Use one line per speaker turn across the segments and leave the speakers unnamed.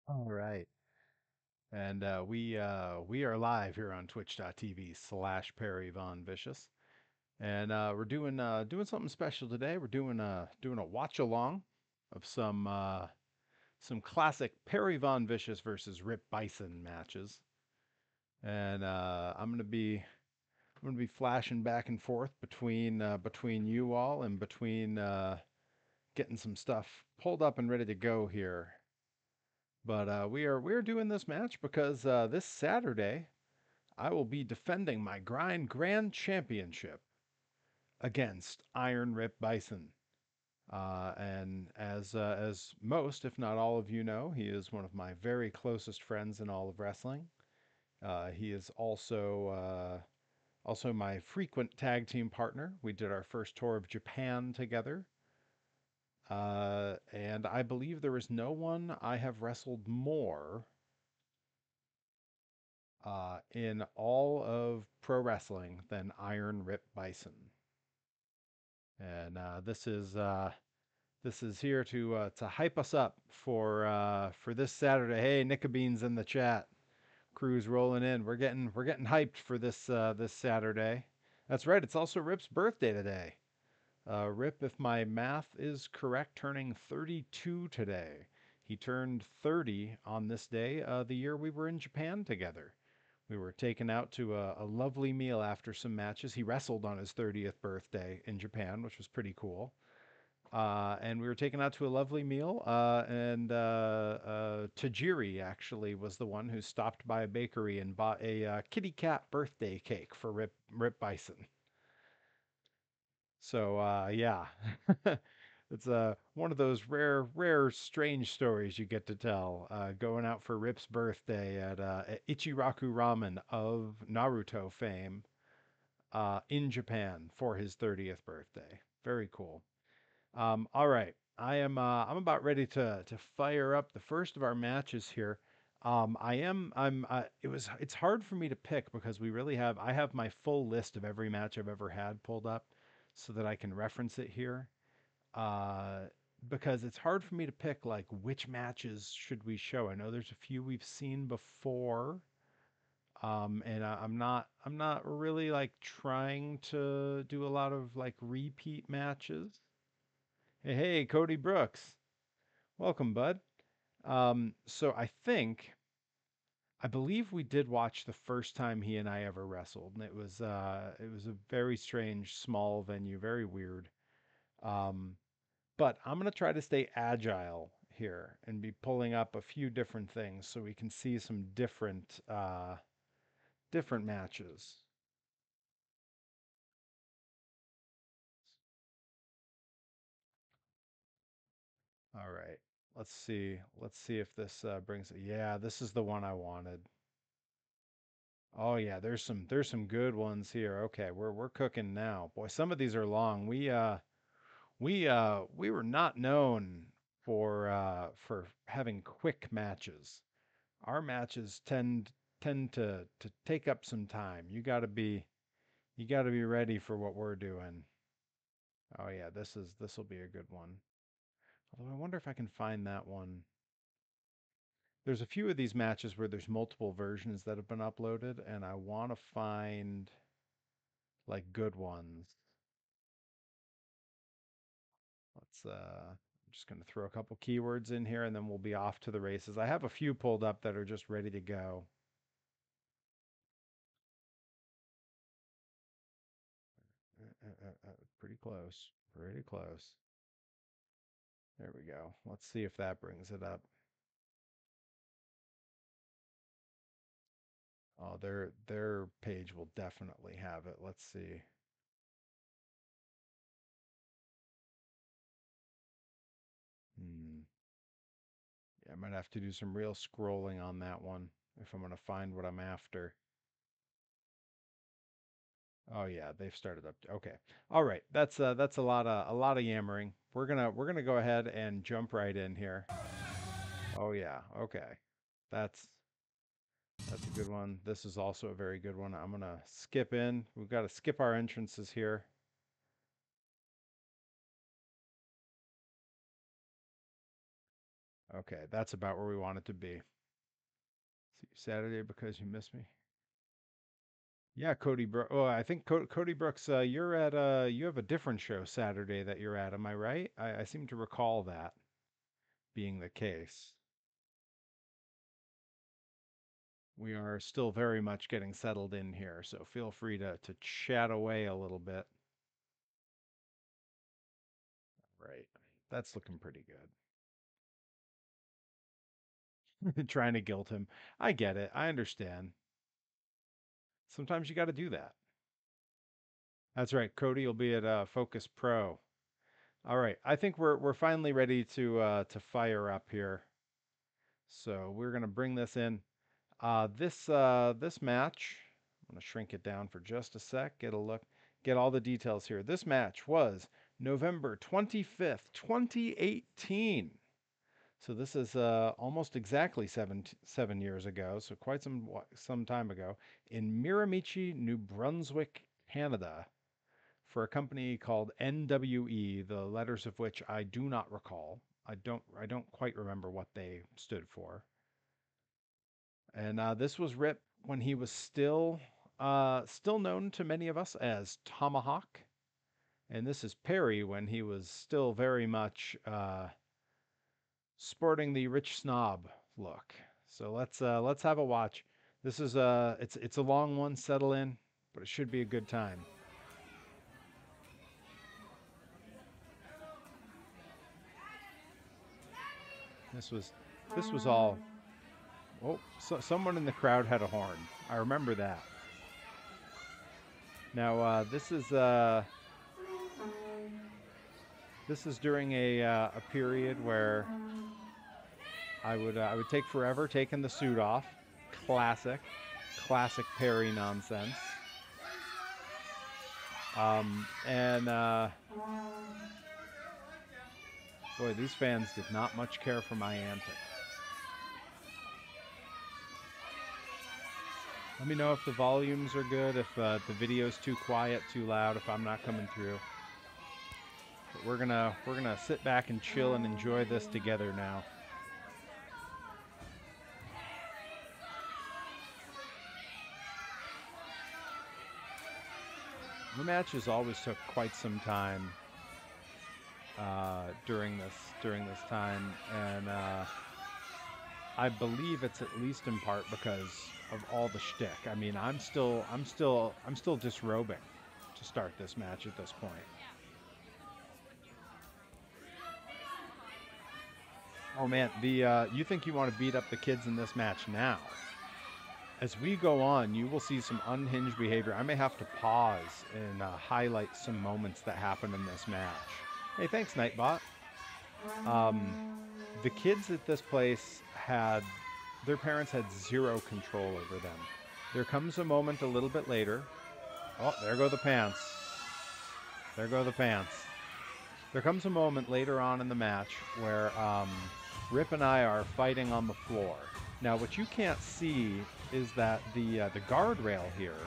All right. And we are live here on twitch.tv/Perry Von Vicious. And we're doing something special today. We're doing a watch along of some classic Perry Von Vicious versus Rip Bison matches. And I'm gonna be flashing back and forth between you all and between getting some stuff pulled up and ready to go here. But we are doing this match because this Saturday I will be defending my Grand Championship against Iron Rip Bison. And as most, if not all of you know, he is one of my very closest friends in all of wrestling. He is also my frequent tag team partner. We did our first tour of Japan together. And I believe there is no one I have wrestled more in all of pro wrestling than Iron Rip Bison. And this is here to hype us up for this Saturday. Hey, Nickabean's in the chat. Crew's rolling in. We're getting hyped for this Saturday. That's right. It's also Rip's birthday today. Rip, if my math is correct, turning 32 today. He turned 30 on this day, the year we were in Japan together. We were taken out to a lovely meal after some matches. He wrestled on his 30th birthday in Japan, which was pretty cool. And we were taken out to a lovely meal. Tajiri actually was the one who stopped by a bakery and bought a kitty cat birthday cake for Rip Bison. So yeah, it's one of those rare, strange stories you get to tell. Going out for Rip's birthday at Ichiraku Ramen of Naruto fame in Japan for his 30th birthday. Very cool. All right, I'm about ready to fire up the first of our matches here. It's hard for me to pick because I have my full list of every match I've ever had pulled up so that I can reference it here. Uh, because it's hard for me to pick like which matches should we show. I know there's a few we've seen before. I'm not really like trying to do a lot of like repeat matches. Hey, Cody Brooks. Welcome, bud. So I believe we did watch the first time he and I ever wrestled, and it was a very strange small venue, very weird. Um, but I'm gonna try to stay agile here and be pulling up a few different things so we can see some different matches. All right. Let's see. Let's see if this brings it. Yeah, this is the one I wanted. Oh yeah, there's some good ones here. Okay, we're cooking now. Boy, some of these are long. We were not known for having quick matches. Our matches tend to take up some time. You got to be ready for what we're doing. Oh yeah, this will be a good one. Although I wonder if I can find that one. There's a few of these matches where there's multiple versions that have been uploaded, and I want to find like good ones. I'm just going to throw a couple keywords in here and then we'll be off to the races. I have a few pulled up that are just ready to go. Pretty close. Pretty close. There we go. Let's see if that brings it up. Oh, their page will definitely have it. Let's see. Hmm. Yeah, I might have to do some real scrolling on that one if I'm gonna find what I'm after. Oh yeah, they've started up. Okay. All right. That's a lot of yammering. We're gonna go ahead and jump right in here. Oh yeah. Okay. That's that's a good one. This is also a very good one. I'm gonna skip in. We've got to skip our entrances here. Okay, that's about where we want it to be. See you Saturday because you miss me. Yeah, Cody Brooks. Oh, I think Cody Brooks, you're at you have a different show Saturday that you're at. Am I right? I seem to recall that being the case. We are still very much getting settled in here, so feel free to chat away a little bit. Right. That's looking pretty good. Trying to guilt him. I get it. I understand. Sometimes you got to do that. That's right. Cody will be at Focus Pro. All right. I think we're finally ready to fire up here. So we're gonna bring this in. This match, I'm gonna shrink it down for just a sec. Get a look. Get all the details here. This match was November 25th, 2018. So this is almost exactly seven years ago. So quite some time ago in Miramichi, New Brunswick, Canada, for a company called NWE, the letters of which I do not recall. I don't quite remember what they stood for. And this was Rip when he was still known to many of us as Tomahawk. And this is Perry when he was still very much sporting the rich snob look. So let's have a watch. This is it's a long one. Settle in, but it should be a good time. This was all. Oh, someone in the crowd had a horn. I remember that. Now this is during a period where I would take forever taking the suit off. Classic, classic Perry nonsense. And boy, these fans did not much care for my antics. Let me know if the volumes are good, if the video's too quiet, too loud, if I'm not coming through. But we're gonna sit back and chill and enjoy this together now. The matches always took quite some time during this time, and I believe it's at least in part because of all the shtick. I mean, I'm still disrobing to start this match at this point. Oh man, you think you want to beat up the kids in this match now? As we go on, you will see some unhinged behavior. I may have to pause and highlight some moments that happen in this match. Hey, thanks, Nightbot. The kids at this place their parents had zero control over them. There comes a moment a little bit later. Oh, there go the pants. There go the pants. There comes a moment later on in the match where Rip and I are fighting on the floor. Now, what you can't see is that the guardrail here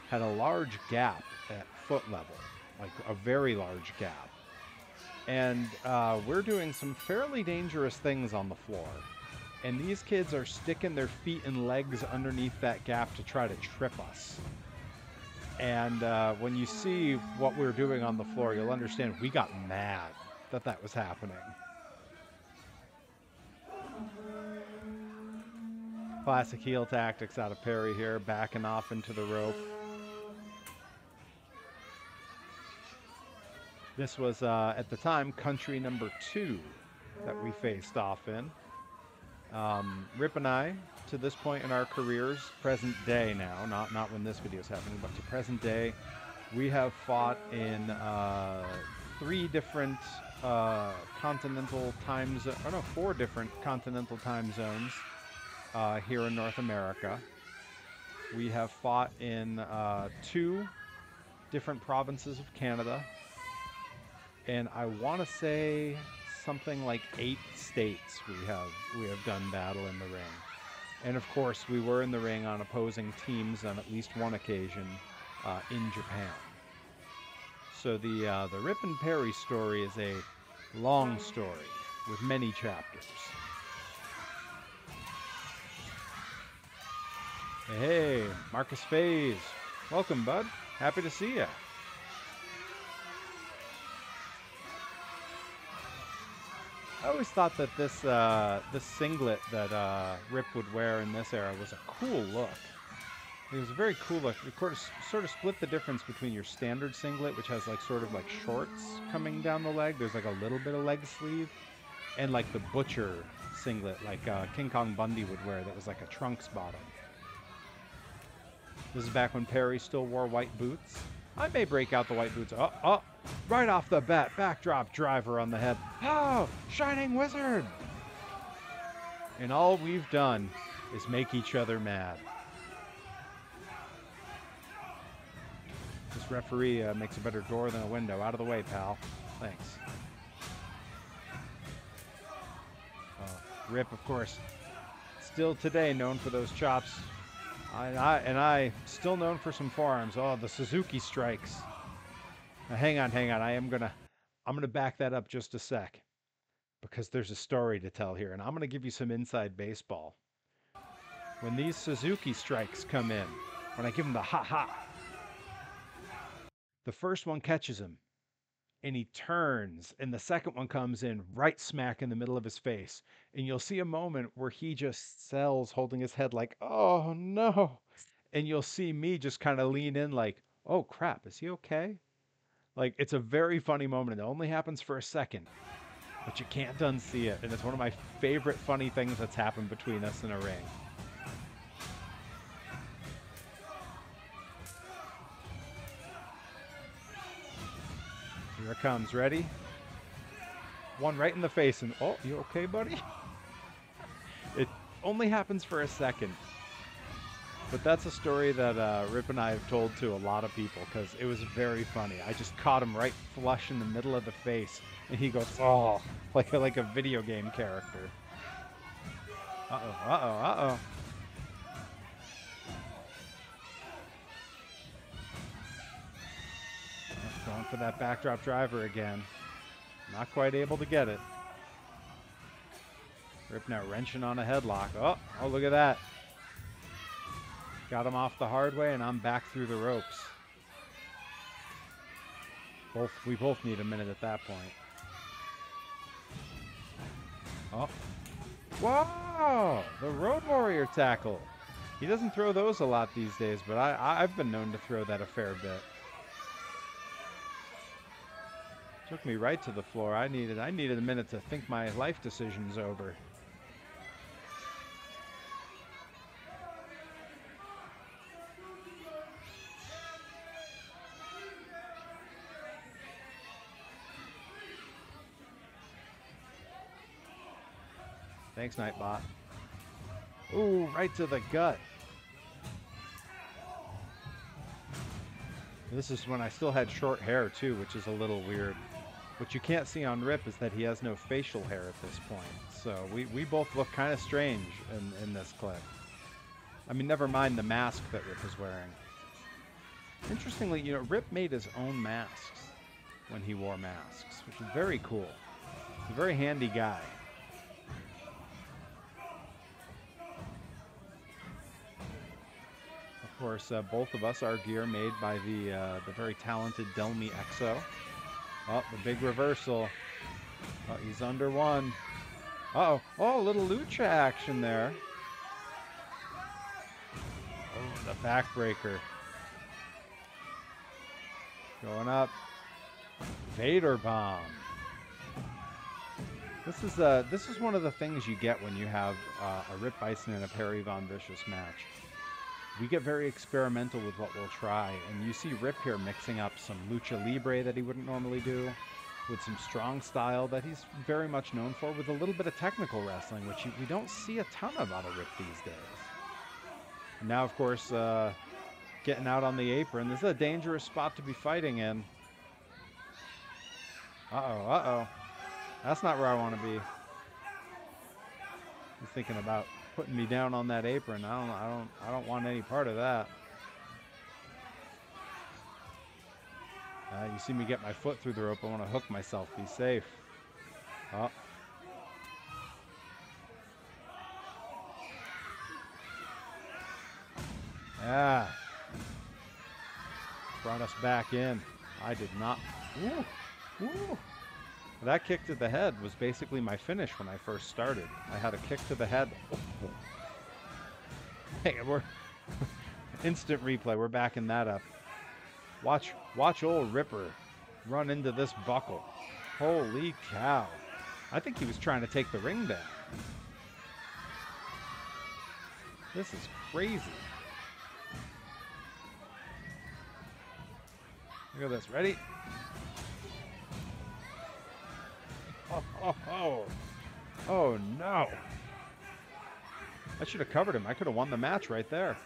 had a large gap at foot level, like a very large gap. And we're doing some fairly dangerous things on the floor. And these kids are sticking their feet and legs underneath that gap to try to trip us. And when you see what we're doing on the floor, you'll understand we got mad that was happening. Classic heel tactics out of Perry here, backing off into the rope. This was, at the time, country number 2 that we faced off in. Rip and I, to this point in our careers, present day now, not when this video is happening, but to present day, we have fought in 3 different continental time zones, or no, 4 different continental time zones here in North America. We have fought in 2 different provinces of Canada, and I want to say something like 8 states we have done battle in the ring. And of course, we were in the ring on opposing teams on at least one occasion in Japan. So the Rip and Perry story is a long story with many chapters. Hey, Marcus Faze. Welcome, bud. Happy to see ya. I always thought that this singlet that Rip would wear in this era was a cool look. It was a very cool look. It sort of split the difference between your standard singlet, which has like sort of like shorts coming down the leg. There's like a little bit of leg sleeve, and like the butcher singlet, like King Kong Bundy would wear, that was like a trunks bottom. This is back when Perry still wore white boots. I may break out the white boots. Oh, right off the bat, backdrop driver on the head. Oh, Shining Wizard! And all we've done is make each other mad. This referee makes a better door than a window. Out of the way, pal. Thanks. Rip, of course, still today known for those chops. And I still known for some forearms. Oh, the Suzuki strikes. Now, hang on. I'm gonna back that up just a sec, because there's a story to tell here, and I'm gonna give you some inside baseball. When these Suzuki strikes come in, when I give him the ha, the first one catches him, and he turns, and the second one comes in right smack in the middle of his face, and you'll see a moment where he just sells, holding his head like, oh no, and you'll see me just kind of lean in like, oh crap, is he okay? Like, it's a very funny moment. It only happens for a second, but you can't unsee it, and it's one of my favorite funny things that's happened between us in a ring. Here it comes. Ready? One right in the face, and oh, you okay, buddy? It only happens for a second. But that's a story that Rip and I have told to a lot of people, because it was very funny. I just caught him right flush in the middle of the face, and he goes, oh, like a video game character. Uh-oh. Going for that backdrop driver again. Not quite able to get it. Rip now wrenching on a headlock. Oh, look at that. Got him off the hard way, and I'm back through the ropes. We both need a minute at that point. Oh. Whoa! The Road Warrior tackle. He doesn't throw those a lot these days, but I've been known to throw that a fair bit. Took me right to the floor. I needed a minute to think my life decisions over. Thanks, Nightbot. Ooh, right to the gut. This is when I still had short hair too, which is a little weird. What you can't see on Rip is that he has no facial hair at this point. So we both look kind of strange in this clip. I mean, never mind the mask that Rip is wearing. Interestingly, you know, Rip made his own masks when he wore masks, which is very cool. He's a very handy guy. Of course, both of us, our gear made by the very talented Delmi Exo. Oh, the big reversal. Oh, he's under one. Uh-oh. Oh, a little lucha action there. Oh, the backbreaker. Going up. Vader bomb. This is one of the things you get when you have a Rip Byson and a Perry Von Vicious match. We get very experimental with what we'll try, and you see Rip here mixing up some lucha libre that he wouldn't normally do, with some strong style that he's very much known for, with a little bit of technical wrestling, which we don't see a ton of out of Rip these days. And now, of course, getting out on the apron. This is a dangerous spot to be fighting in. Uh-oh. That's not where I want to be. He's thinking about putting me down on that apron. I don't want any part of that. You see me get my foot through the rope. I want to hook myself. Be safe. Oh. Ah. Brought us back in. I did not. Ooh. Ooh. That kick to the head was basically my finish when I first started. I had a kick to the head. Hey, we're instant replay. We're backing that up. Watch old Ripper run into this buckle. Holy cow. I think he was trying to take the ring down. This is crazy. Look at this. Ready? Oh no. I should have covered him. I could have won the match right there.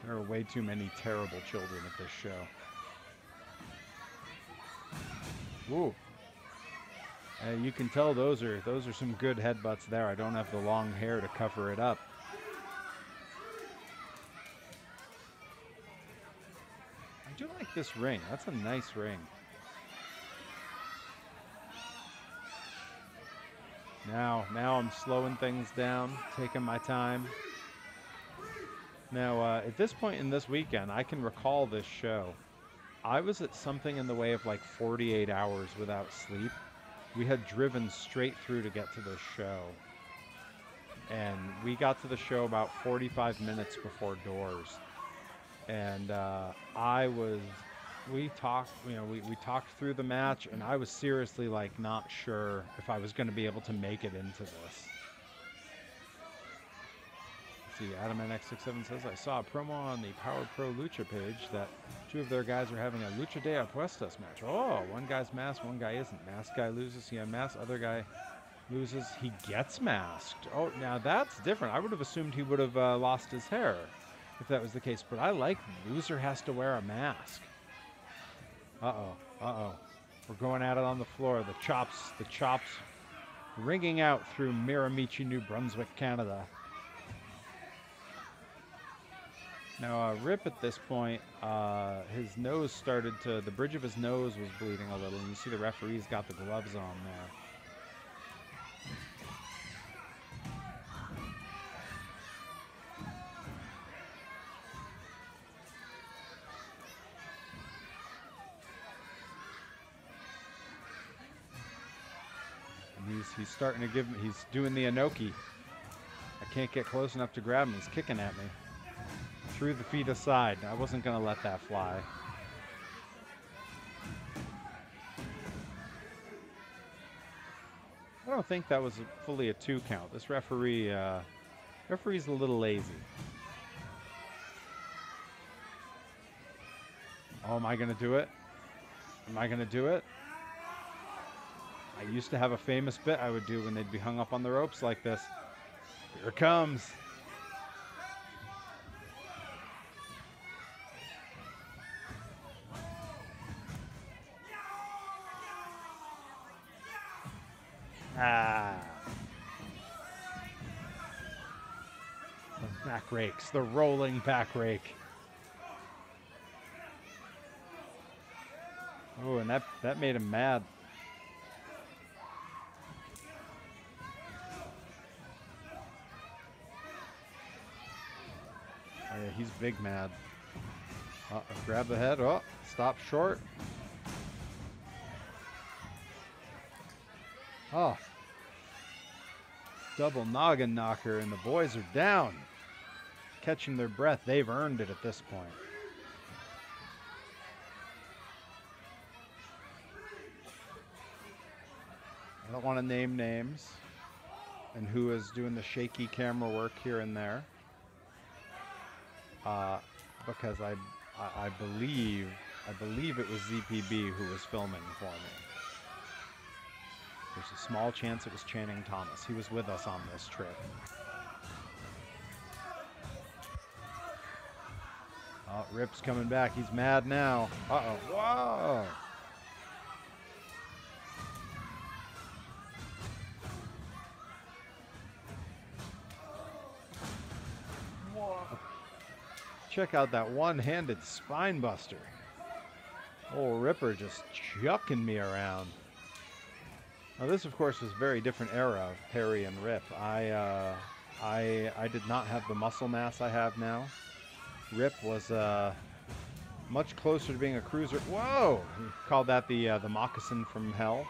There are way too many terrible children at this show. Ooh. You can tell those are some good headbutts there. I don't have the long hair to cover it up. I do like this ring. That's a nice ring. Now I'm slowing things down, taking my time. Now, at this point in this weekend, I can recall this show. I was at something in the way of like 48 hours without sleep. We had driven straight through to get to this show. And we got to the show about 45 minutes before doors. And we talked, we talked through the match, and I was seriously like not sure if I was going to be able to make it into this. See, Adam NX67 says, I saw a promo on the Power Pro Lucha page that two of their guys are having a Lucha de Apuestas match. Oh, one guy's masked, one guy isn't. Masked guy loses, he unmasked. Other guy loses, he gets masked. Oh, now that's different. I would have assumed he would have lost his hair if that was the case. But I like loser has to wear a mask. Uh-oh. We're going at it on the floor. The chops ringing out through Miramichi, New Brunswick, Canada. Now, Rip at this point, his nose started to, the bridge of his nose was bleeding a little, and you see the referee's got the gloves on there. And he's starting to give me, he's doing the Inoki. I can't get close enough to grab him, he's kicking at me. Threw the feet aside. I wasn't going to let that fly. I don't think that was fully a 2 count. This referee's a little lazy. Oh, am I going to do it? Am I going to do it? I used to have a famous bit I would do when they'd be hung up on the ropes like this. Here it comes. The back rakes, the rolling back rake. Oh, and that made him mad. Oh yeah, he's big mad. Grab the head. Oh, stop short. Oh. Double noggin knocker, and the boys are down. Catching their breath. They've earned it at this point. I don't want to name names and who is doing the shaky camera work here and there. Because I believe it was ZPB who was filming for me. There's a small chance it was Channing Thomas. He was with us on this trip. Oh, Rip's coming back. He's mad now. Uh-oh. Whoa! Whoa. Check out that one-handed spine buster. Old Ripper just chucking me around. Now this, of course, was a very different era of Perry and Rip. I did not have the muscle mass I have now. Rip was much closer to being a cruiser. Whoa! He called that the moccasin from hell.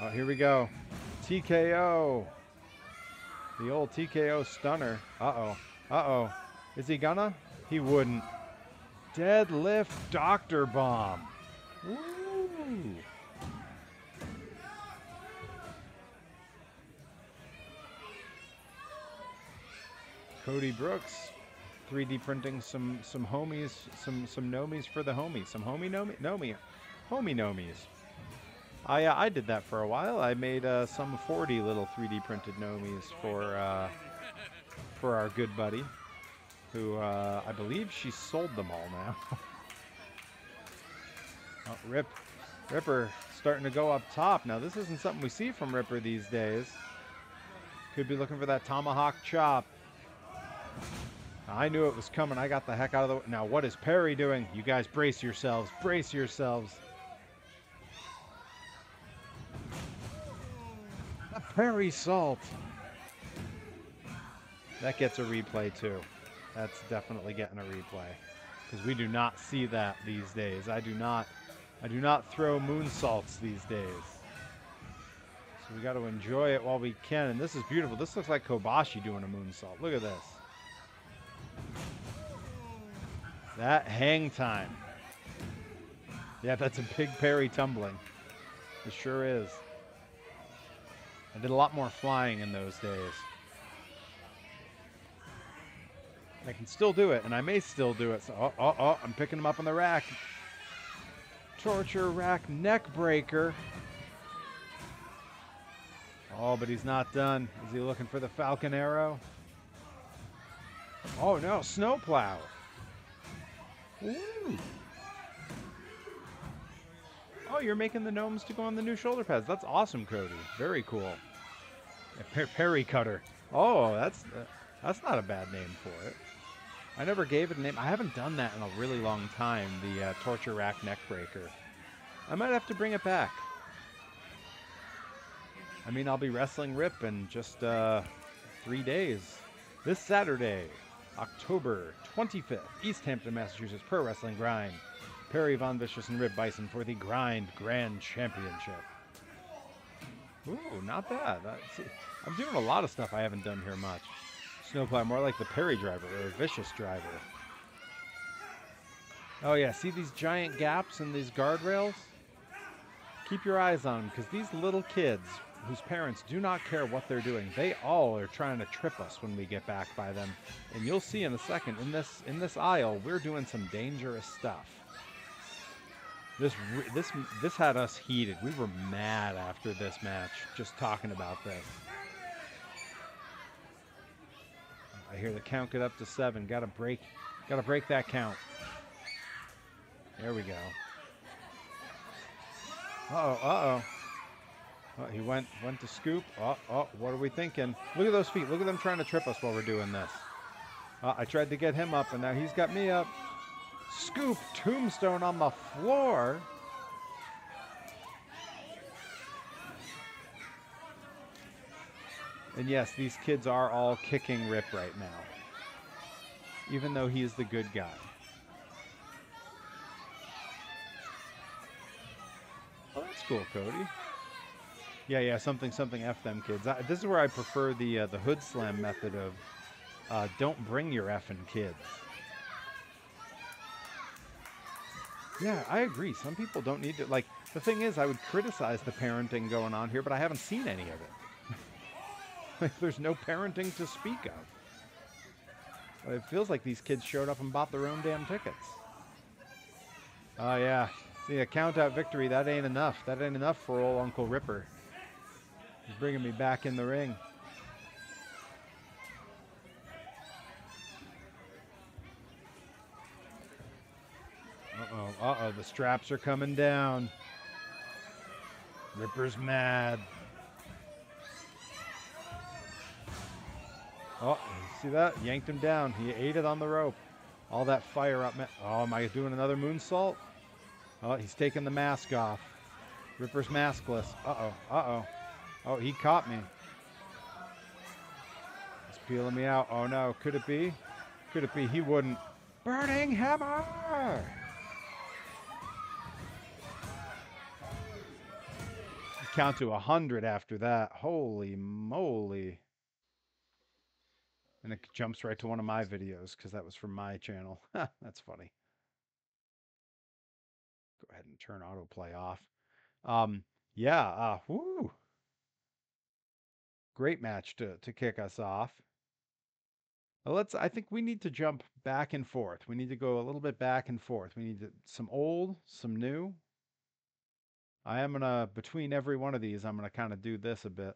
Oh, here we go. TKO. The old TKO stunner. Uh-oh. Uh-oh. Is he gonna? He wouldn't. Deadlift Doctor Bomb. Woo! Cody Brooks, 3D printing some homies, some nomies for the homies, some homie nomies. I did that for a while. I made some 40 little 3D printed nomies for our good buddy, who I believe she sold them all now. Oh, Ripper starting to go up top. Now this isn't something we see from Ripper these days. Could be looking for that tomahawk chop. I knew it was coming. I got the heck out of the way. Now what is Perry doing? You guys brace yourselves. Brace yourselves. A Perry salt. That gets a replay too. That's definitely getting a replay. Because we do not see that these days. I do not throw moonsaults these days. So we got to enjoy it while we can. And this is beautiful. This looks like Kobashi doing a moonsault. Look at this. That hang time. Yeah, that's a big Perry tumbling. It sure is. I did a lot more flying in those days. I can still do it, and I may still do it. So, I'm picking him up on the rack. Torture rack neck breaker. Oh, but he's not done. Is he looking for the Falcon Arrow? Oh no, snowplow. Ooh. Oh, you're making the gnomes to go on the new shoulder pads. That's awesome, Cody. Very cool. Perry cutter. Oh, that's not a bad name for it. I never gave it a name. I haven't done that in a really long time, the torture rack neck breaker. I might have to bring it back. I mean, I'll be wrestling Rip in just 3 days. This Saturday, October 25th, Easthampton, Massachusetts, Pro Wrestling Grind. Perry, Von Vicious, and Rip Byson for the Grind Grand Championship. Ooh, not bad. I'm doing a lot of stuff I haven't done here much. Snowplow, more like the Perry driver or a Vicious driver. Oh yeah, see these giant gaps in these guardrails? Keep your eyes on them, because these little kids whose parents do not care what they're doing, they all are trying to trip us when we get back by them. And you'll see in a second, in this aisle, we're doing some dangerous stuff. This had us heated. We were mad after this match, just talking about this. I hear the count get up to 7. Gotta break that count. There we go. Uh-oh. Oh, he went to scoop. Oh, what are we thinking? Look at those feet. Look at them trying to trip us while we're doing this. I tried to get him up, and now he's got me up. Scoop, tombstone on the floor. And yes, these kids are all kicking Rip right now, even though he is the good guy. Oh, that's cool, Cody. Yeah, something, F them kids. This is where I prefer the hood slam method of don't bring your effing kids. Yeah, I agree. Some people don't need to, like, the thing is, I would criticize the parenting going on here, but I haven't seen any of it. Like, there's no parenting to speak of. It feels like these kids showed up and bought their own damn tickets. Oh, yeah. See, a count-out victory, that ain't enough. That ain't enough for old Uncle Ripper. He's bringing me back in the ring. Uh-oh, the straps are coming down. Ripper's mad. Oh, you see that? Yanked him down. He ate it on the rope. All that fire up. Oh, am I doing another moonsault? Oh, he's taking the mask off. Ripper's maskless. Uh-oh. Uh-oh. Oh, he caught me. He's peeling me out. Oh, no. Could it be? Could it be? He wouldn't. Burning hammer! Count to 100 after that. Holy moly. And it jumps right to one of my videos because that was from my channel. That's funny. Go ahead and turn autoplay off. Yeah, woo. Great match to kick us off. Well, I think we need to jump back and forth. We need to go a little bit back and forth. We need some old, some new. I am gonna, between every one of these, I'm gonna kind of do this a bit.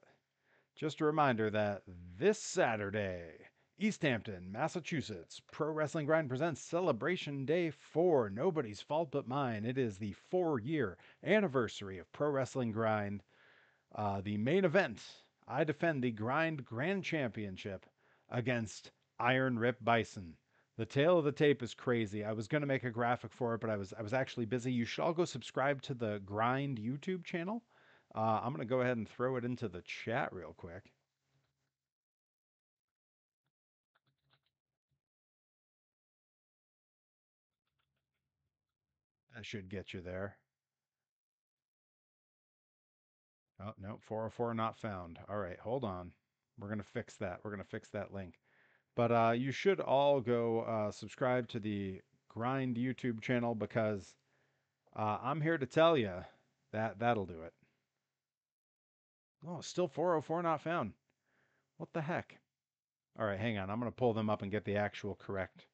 Just a reminder that this Saturday, Easthampton, Massachusetts, Pro Wrestling Grind presents Celebration Day 4. Nobody's fault but mine. It is the 4-year anniversary of Pro Wrestling Grind. The main event, I defend the Grind Grand Championship against Iron Rip Byson. The tale of the tape is crazy. I was going to make a graphic for it, but I was actually busy. You should all go subscribe to the Grind YouTube channel. I'm going to go ahead and throw it into the chat real quick. That should get you there. Oh, no, 404 not found. All right, hold on. We're going to fix that. We're going to fix that link. But you should all go subscribe to the Grind YouTube channel because I'm here to tell you that that'll do it. Oh, still 404 not found. What the heck? All right, hang on. I'm going to pull them up and get the actual correct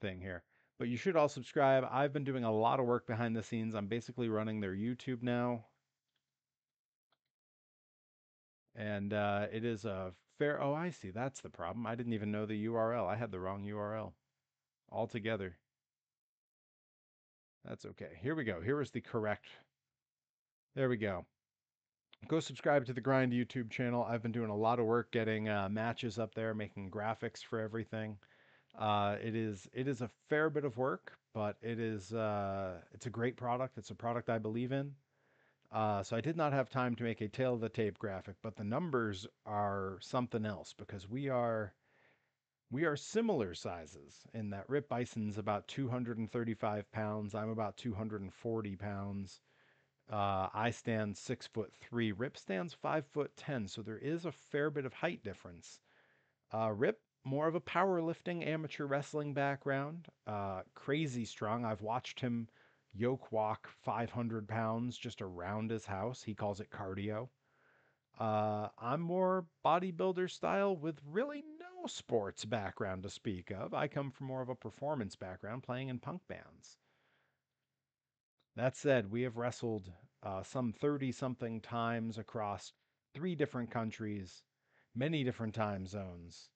thing here. But you should all subscribe. I've been doing a lot of work behind the scenes. I'm basically running their YouTube now. And it is a fair... Oh, I see. That's the problem. I didn't even know the URL. I had the wrong URL altogether. That's okay. Here we go. Here is the correct... There we go. Go subscribe to the Grind YouTube channel. I've been doing a lot of work getting matches up there, making graphics for everything. It is a fair bit of work, but it's a great product. It's a product I believe in. So I did not have time to make a tail of the tape graphic, but the numbers are something else because we are similar sizes in that Rip Bison's about 235 pounds. I'm about 240 pounds. I stand 6'3". Rip stands 5'10", so there is a fair bit of height difference. Rip, more of a powerlifting amateur wrestling background. Crazy strong. I've watched him yoke walk 500 pounds just around his house. He calls it cardio. I'm more bodybuilder style with really no sports background to speak of. I come from more of a performance background playing in punk bands. That said, we have wrestled some 30-something times across 3 different countries, many different time zones,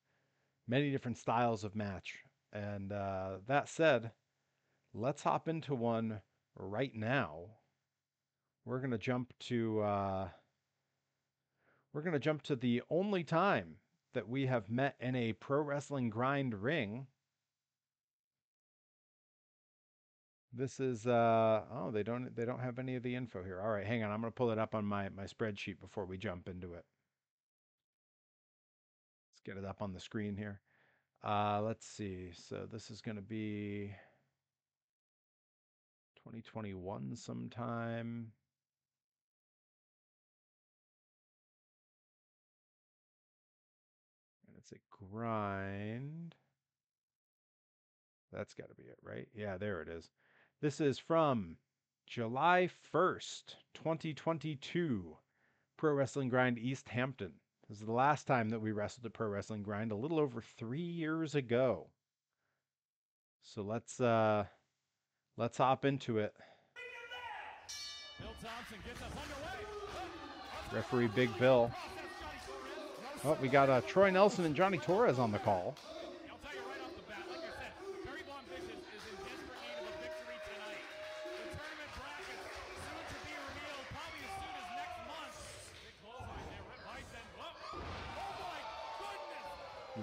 many different styles of match. And that said, let's hop into one right now. We're going to jump to the only time that we have met in a Pro Wrestling Grind ring. This is oh, they don't have any of the info here. All right, hang on. I'm going to pull it up on my spreadsheet before we jump into it. Let's get it up on the screen here. Let's see. So this is going to be 2021 sometime. And it's a grind. That's got to be it, right? Yeah, there it is. This is from July 1st, 2022. Pro Wrestling Grind Easthampton. This is the last time that we wrestled at Pro Wrestling Grind, a little over 3 years ago. So let's hop into it. Referee Big Bill. Oh, we got Troy Nelson and Johnny Torres on the call.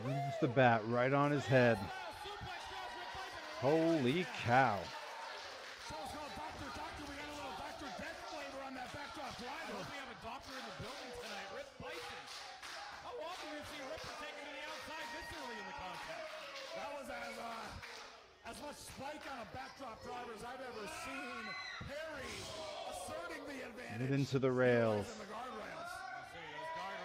Rings the bat right on his head. Holy cow.
Show's called Doctor. We got a little Dr. Death flavor on that backdrop driver.
I hope we have a doctor in the building tonight. Rip Byson. How often do you see Ripper taken to the outside this early in the contest?
That was as much spike on a backdrop driver as I've ever seen. Perry asserting the advantage.
Get into the rails.
In the guardrails.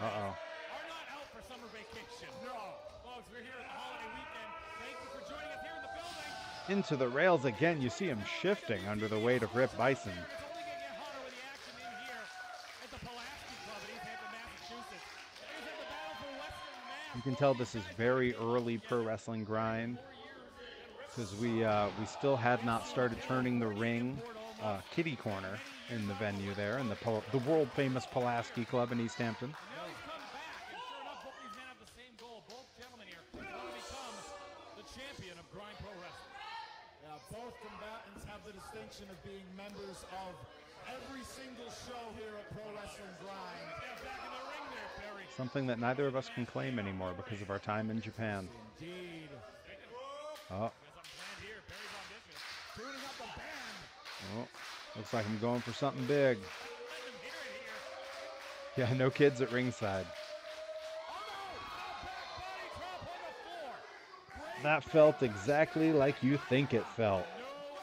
Uh-oh.
Are not out for summer vacation. No. Folks, we're here at the holiday weekend. Thank you for joining us here in the building.
Into the rails again. You see him shifting under the weight of Rip Byson.
It's only going to get hotter with the action in here at the Pulaski Club in Easthampton, Massachusetts. Here's in the battle for Western Mass.
You can tell this is very early pro wrestling grind because we still had not started turning the ring kitty corner in the venue there in the world famous Pulaski Club in Easthampton.
Now he's come back, and sure enough, both these men have the same goal. Both gentlemen here want to become the champion of Grind Pro Wrestling.
Yeah, both combatants have the distinction of being members of every single show here at Pro Wrestling Grind.
Yeah, back in the ring there, Perry.
Something that neither of us can claim anymore because of our time in Japan.
Indeed.
Oh,
Got something planned here. Perry's ambitious.
Tuning up the band.
oh, looks like I'm going for something big.
Let him hear it here.
Yeah, no kids at ringside.
Oh no! Back body drop on the floor. Great.
That felt exactly like you think it felt.
No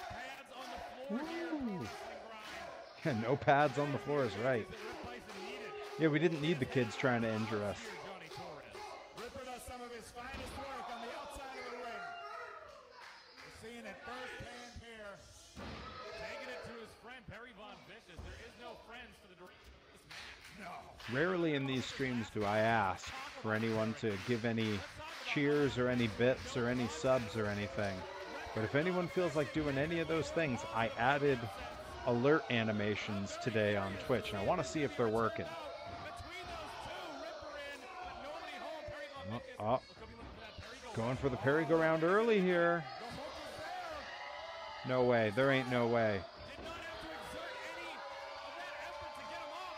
pads on the floor here. Pro Wrestling Grind.
Yeah, no pads on the floor is right.
That Rip Byson needed.
Yeah, we didn't need the kids trying to injure us.
Here, Johnny Torres.
Ripper does some of his finest work on the outside of the ring. We're seeing it firsthand here.
Taking it to his friend Perry Von Vicious. There is no friends for the this match.
No.
Rarely in these streams do I ask for anyone to give any cheers or any bits or any subs or anything. But if anyone feels like doing any of those things, I added alert animations today on Twitch, and I want to see if they're working.
Between those two, Ripper in, but nobody home. Perry Von Vicious.
Oh,
Look, he'll be looking for that Perry go.
going for the Perry go round early here.
The hook is there.
No way. There ain't no way.
Did not have to exert any of that effort to get him up.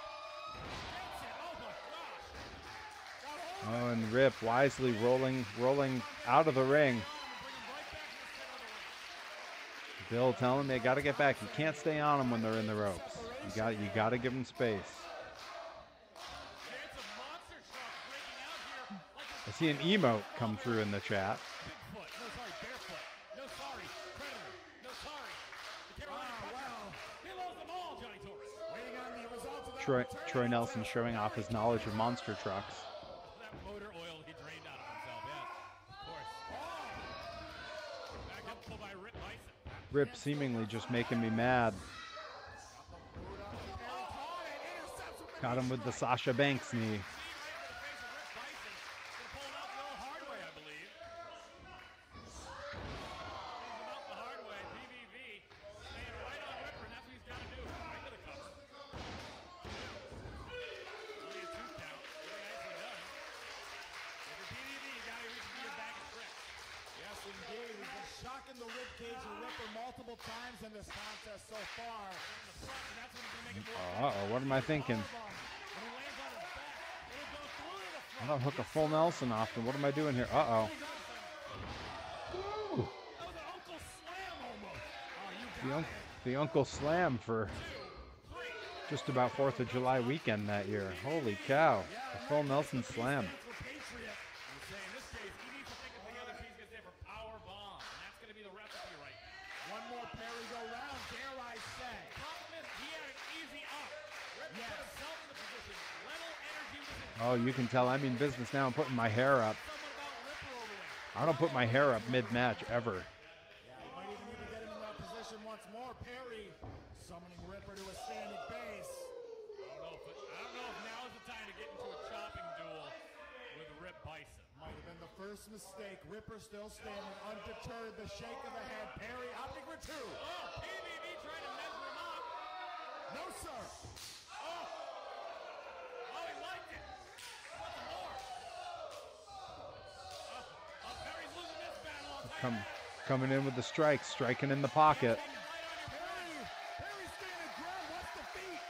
Gets it. Oh my gosh.
Got hold
Oh, and Rip wisely rolling out of the ring.
Bring him right back to the center of the ring.
Bill telling him they got to get back. You can't stay on them when they're in the ropes. You got to give them space.
Chance of monster truck breaking out here like a
I see an emote come through in the chat.
Bigfoot. No, sorry, barefoot. No, sorry, predator. No, sorry. The Carolina Panthers. He loves them all, Johnny Torres.
waiting on the results of that.
Troy Nelson showing off his knowledge of monster trucks.
That motor oil he drained out of himself, yes. Of course. Back up pull by Rip Byson.
Rip seemingly just making me mad. Got him with the Sasha Banks knee.
Knee right to the face of Rip Byson. Gonna pull him out the old hard way, I believe. Pulls him out the hard way. PVV staying right on Ripper, and that's what he's got to do. Right to the cover. Only a 2 count. Very nicely done. If you're PVV, you got to reach into your bag of tricks.
Yes, indeed. He's been shocking the rib cage of Ripper multiple times in this contest so far.
In the front, and that's what's going to make it more.
Uh-oh, what am I thinking?
When he lands on his back, it'll go through to the
I
front.
don't hook a full Nelson off, and what am I doing here? Uh-oh.
That was an Uncle Slam almost. Oh, you got
The Uncle Slam for just about 4th of July weekend that year. Holy cow. The full Nelson Slam.
For Patriot.
I'm saying in this case, he needs to think of the other piece going to stand for power bomb. And that's going to be the recipe right now.
One more Perry go round, dare I say.
Problem is, he had an easy up. Rip
Yes.
put himself in the position. Little energy was in.
Oh, you can tell I'm in business now. I'm putting my hair up.
Someone about Ripper over there.
I don't put my hair up mid-match ever.
Yeah, he might even need to get him in that position once more. Perry summoning Ripper to a standing base.
I don't know if now is the time to get into a chopping duel with Rip Byson.
Might have been the first mistake. Ripper still standing undeterred. The shake of the head. Perry opting for 2.
Oh, PVV trying to measure him up.
No, sir.
Oh, he liked it. What's more? Perry's losing this battle. I'll tell you that.
Coming in with the strikes, striking in the pocket.
Perry standing ground. What's the feet?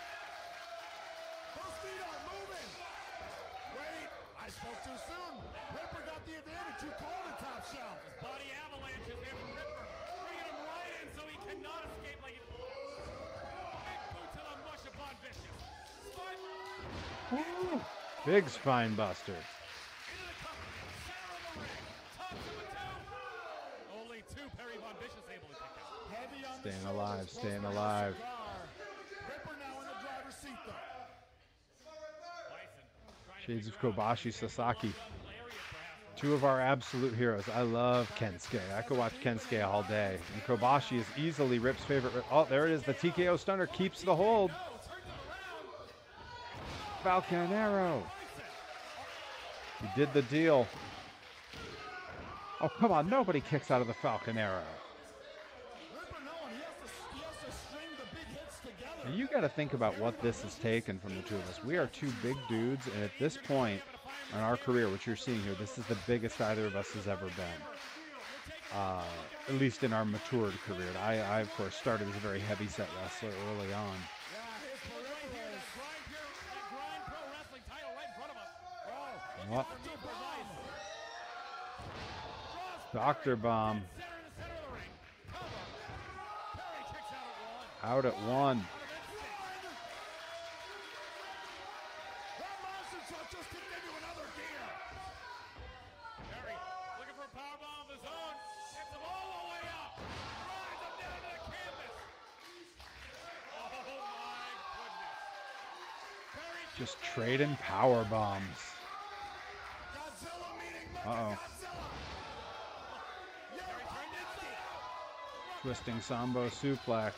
Those feet aren't moving. Wait, I spoke too soon. Ripper got the advantage. You called it, Top Shelf.
Body avalanches here from Ripper.
Big spine buster.
Into the cover. Center of the ring. Toss to the two. Only two. Perry Von Vicious able to kick out.
Heavy on
Staying
the
alive,
shoulders,
staying
close by the
alive.
cigar. Ripper now in the driver's seat, though.
Bison trying to
Shades of
figure out
Kobashi
if he's
Sasaki.
able to run lariat perhaps.
Two of our absolute heroes. I love Kensuke. I could watch Kensuke all day. And Kobashi is easily Rip's favorite. Oh, there it is. The TKO stunner keeps the hold.
Go, turns it around.
Falcon Arrow.
Bison.
He did the deal. Oh, come on. Nobody kicks out of the Falcon Arrow.
Ripper knowing he has to string the big hits together.
Now, you got to think about what this has taken from the two of us. We are two big dudes, and at this point in our career, what you're seeing here, this is the biggest either of us has ever been. At least in our matured career. I of course, started as a very heavy-set wrestler early on.
Yeah, his peripheral is...
grindpuro wrestling title right in front of us.
Oh,
Well,
super bomb.
Dr. Bomb
Center in the center of the ring. Cover. Perry kicks out at one.
out at one.
That monster truck just kicked into another gear.
Perry looking for a powerbomb of his own. Hits him all the way up. Drives him down to the canvas. Oh my goodness. Perry
Just trading power bombs.
Godzilla meeting
Uh-oh.
Godzilla.
Perry turned inside.
Twisting Sambo suplex.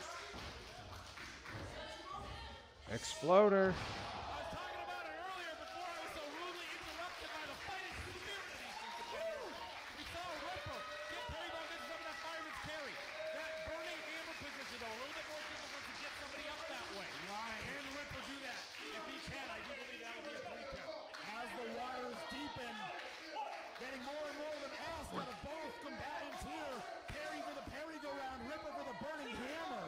Exploder.
I was talking about it earlier before I was so rudely interrupted by the fighting spirit of these two competitors. We saw Ripper get Perry Von Vicious up in that fireman's carry. That burning hammer position, though, a little bit more difficult to get somebody up that way.
Right.
Can Ripper do that? If he can, I do believe that would be a 3 count.
As the wires deepen, getting more and more of an ask out of both combatants here. Perry for the Perry-go-round, Ripper for the burning hammer.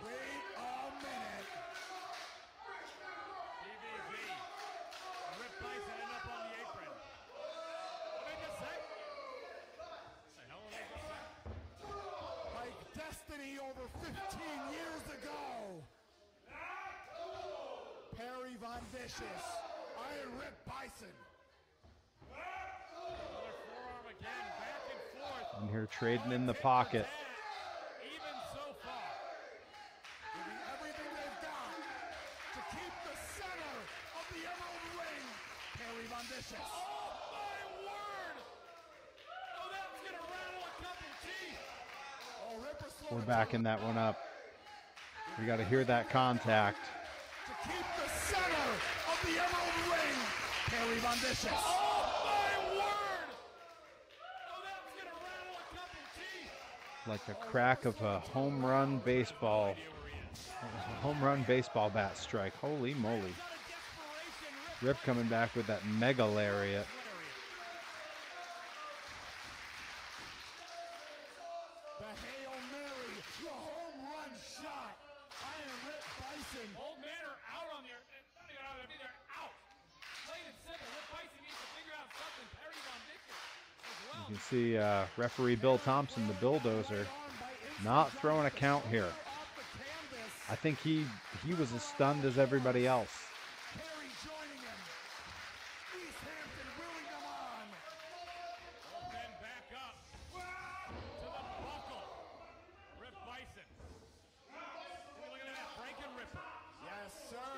Wait a minute.
PVV. Rip Byson end up on the apron. What did I just say? The hell did I just say?
Like destiny over 15 years ago. Perry Von Vicious, Iron Rip Byson.
Another forearm again, back and forth.
And here trading in the pocket.
Even so far.
Giving everything they've got to keep the center of the Emerald Ring. Perry Von Vicious.
Oh my word! Oh, that's gonna rattle a couple teeth.
Oh, Ripper slowed
We're
it
backing
down
that one up. We got to hear that contact.
to keep the center of the Emerald Ring. Perry Von Vicious.
Oh my word! Oh, that's gonna rattle a couple teeth.
Like the crack of a home run baseball. Home run baseball bat strike. Holy moly.
Got a desperation
Rip coming back with that mega lariat.
The Hail Mary, the home run shot. Iron Rip Byson.
Old man are out on their, not even out, I mean they're out. Plain and simple. Rip Byson needs to figure out something. Perry Von Vicious as well.
You can see referee Bill Thompson, the bulldozer, not throwing a count here.
Off the canvas.
I think he was as stunned as everybody else.
Perry joining him. Easthampton willing them on.
Both men back up to the buckle. Rip Byson. Look at that, Franken Ripper.
Yes, sir.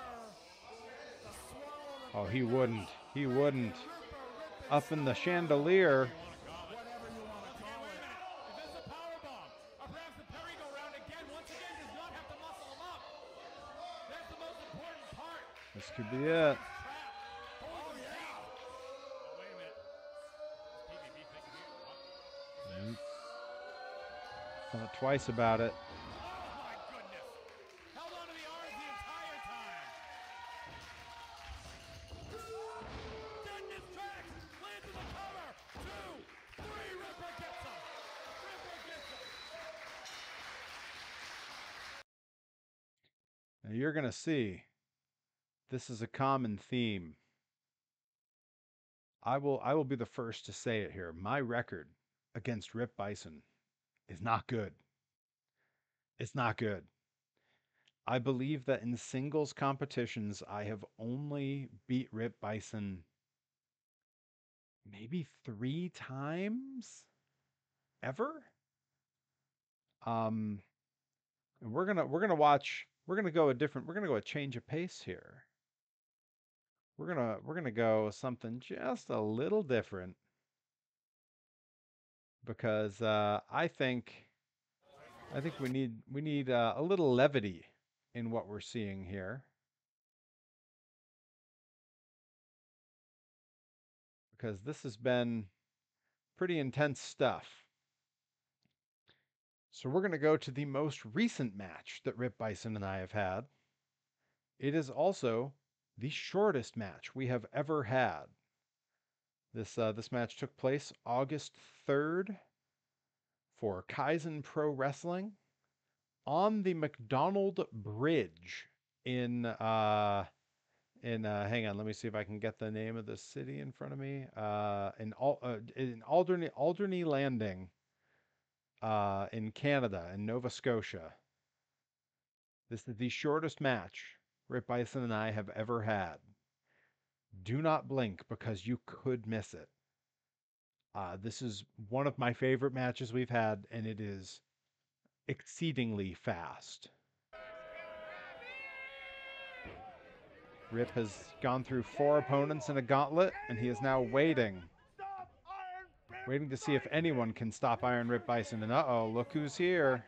The swallow.
Oh, he wouldn't. He wouldn't.
Ripper,
Up in the chandelier.
whatever you want to call
Wait a
it.
minute. Is this a power bomb? Or perhaps the Perry go round again? Once again, does not have to muscle him up. That's the most important part.
This could be it.
Trap. Hold him down. Oh, wait a minute. Is PVV thinking here? What?
Thought twice about it.
Oh my goodness. Held on to the arms the entire time. Dead in his tracks. Lands in the cover. 2, 3. Ripper gets him. Ripper gets him.
Now you're going to see this is a common theme. I will be the first to say it here. My record against Rip Byson is not good. It's not good. I believe that in singles competitions, I have only beat Rip Bison maybe 3 times ever. Um, and we're gonna go a change of pace here. We're gonna go something just a little different because I think we need a little levity in what we're seeing here because this has been pretty intense stuff. So we're going to go to the most recent match that Rip Bison and I have had. It is also the shortest match we have ever had. This match took place August 3rd for Kaizen Pro Wrestling on the McDonald Bridge in hang on, let me see if I can get the name of the city in front of me. In Alderney Landing, in Canada, in Nova Scotia. This is the shortest match Rip Bison and I have ever had. Do not blink because you could miss it. This is one of my favorite matches we've had, and it is exceedingly fast. Rip has gone through 4 opponents in a gauntlet, and he is now waiting to see if anyone can stop Iron Rip Bison. And uh-oh, look who's here.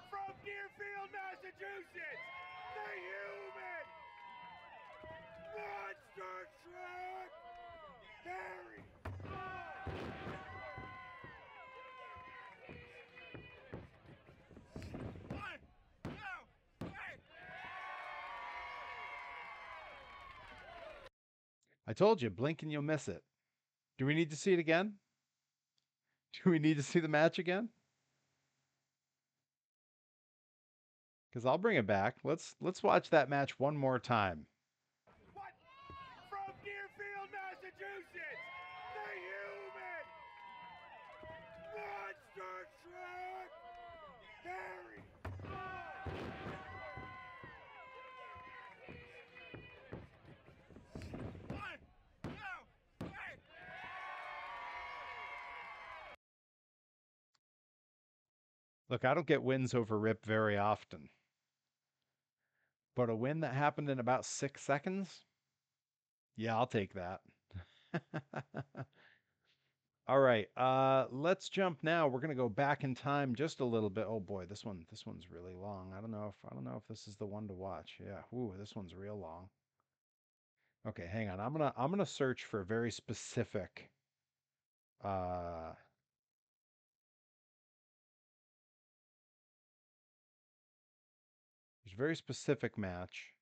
From Deerfield, Massachusetts, the human monster truck, Perry. One, two, three.
I told you, blink and you'll miss it. Do we need to see it again? Do we need to see the match again? Because I'll bring it back. Let's watch that match one more time.
What? From Deerfield, Massachusetts, the human monster truck, Perry. One, two, three.
Look, I don't get wins over Rip very often. But a win that happened in about 6 seconds? Yeah, I'll take that. All right, let's jump now. We're gonna go back in time just a little bit. Oh boy, this one's really long. I don't know if this is the one to watch. Yeah, ooh, this one's real long. Okay, hang on. I'm gonna search for a very specific uh there's a very specific match.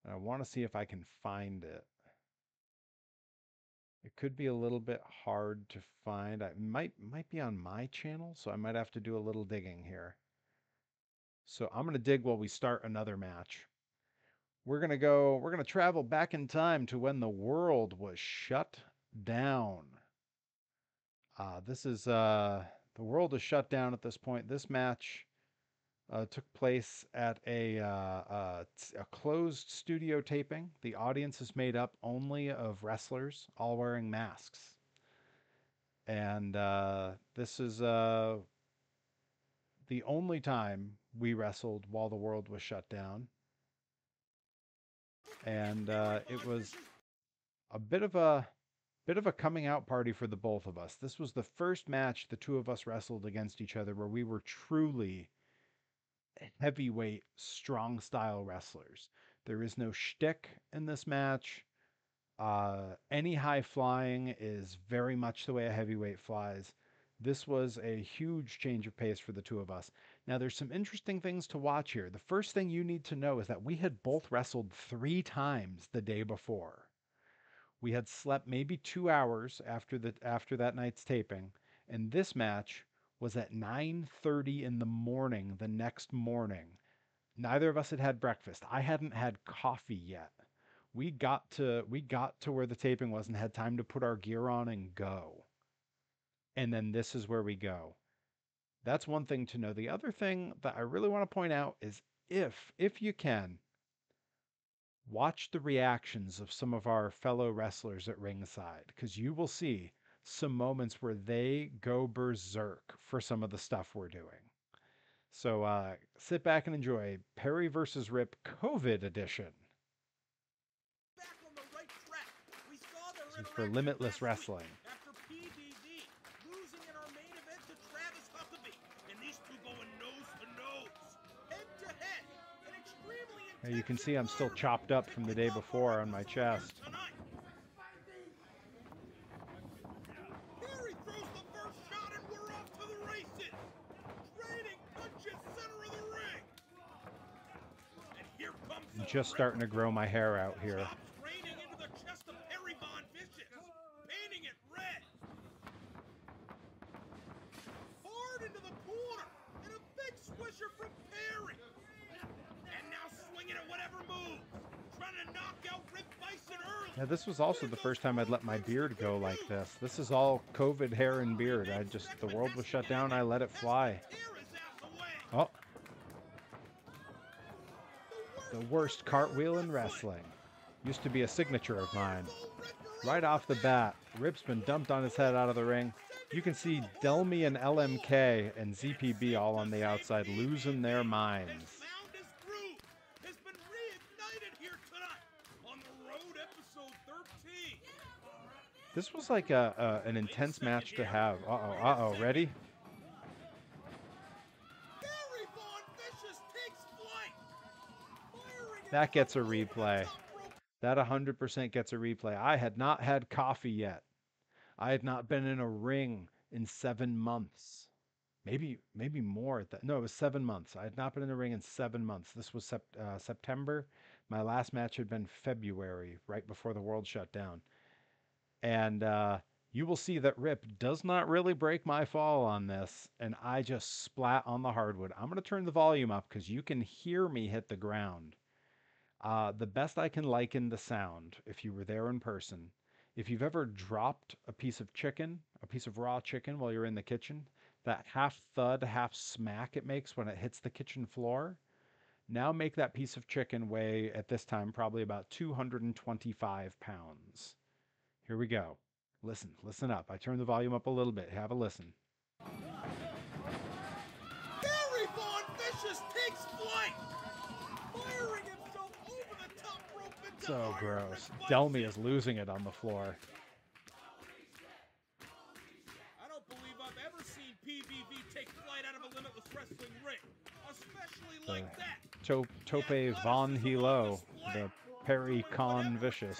And I want to see if I can find it. It could be a little bit hard to find. I might be on my channel, so I might have to do a little digging here. So I'm going to dig while we start another match. We're going to travel back in time to when the world was shut down. The world is shut down at this point. This match took place at a closed studio taping. The audience is made up only of wrestlers, all wearing masks. And this is the only time we wrestled while the world was shut down. And it was a bit of a coming out party for the both of us. This was the first match the two of us wrestled against each other where we were truly heavyweight, strong style wrestlers. There is no shtick in this match. Any high flying is very much the way a heavyweight flies. This was a huge change of pace for the two of us. Now, there's some interesting things to watch here. The first thing you need to know is that we had both wrestled 3 times the day before. We had slept maybe 2 hours after that night's taping, and this match was at 9:30 in the morning the next morning. Neither of us had had breakfast. I hadn't had coffee yet. We got to where the taping was and had time to put our gear on and go. And then this is where we go. That's one thing to know. The other thing that I really want to point out is if you can, watch the reactions of some of our fellow wrestlers at ringside, because you will see some moments where they go berserk for some of the stuff we're doing. So sit back and enjoy Perry versus Rip COVID edition.
Back on the right track. We saw their
This is for
interaction
Limitless
last week
Wrestling.
after PVV losing in our main event to Travis Huckabee, and these two going nose to nose, head to head, an extremely
Now you can
intense
see I'm still
environment.
chopped up from the day
Kick off
before
our
on my
episode here
chest.
tonight. Perry throws the first shot and we're off to the races. Trading punches center of the ring. And here comes
I'm
the
just
rip.
starting to grow my hair out here.
Chops raining into the chest of Perry Von Vicious, painting it red. Hard into the corner, and a big swisher from Perry. And now swinging at whatever moves, trying to knock out Rip Byson early.
Now, this was also the first time I'd let my beard go like this. This is all COVID hair and beard. The world was shut down. I let it fly. Oh, the worst cartwheel in wrestling. Used to be a signature of mine. Right off the bat, Rip's been dumped on his head out of the ring. You can see Delmy and LMK and ZPB all on the outside losing their minds.
Has been reignited here tonight on the road episode 13.
This was like an intense match to have. Uh-oh, ready?
Perry Von Vicious takes flight. Firing it
That gets a
up over the
replay.
top rope.
That 100% gets a replay. I had not had coffee yet. I had not been in a ring in 7 months. Maybe more at that. No, it was 7 months. I had not been in a ring in 7 months. This was September. My last match had been February, right before the world shut down. And you will see that Rip does not really break my fall on this, and I just splat on the hardwood. I'm going to turn the volume up because you can hear me hit the ground. The best I can liken the sound, if you were there in person, if you've ever dropped a piece of chicken, a piece of raw chicken while you're in the kitchen, that half thud, half smack it makes when it hits the kitchen floor, now make that piece of chicken weigh, at this time, probably about 225 pounds. Here we go. Listen up. I turned the volume up a little bit. Have a listen.
Perry Von Vicious takes flight. Firing himself over the top rope into
So
Iron
gross.
Rip
Delmy
Byson.
is losing it on the floor.
I don't believe I've ever seen PVV take flight out of a Limitless Wrestling ring, especially like that.
Tope Von Hilo, the Perry Con Vicious.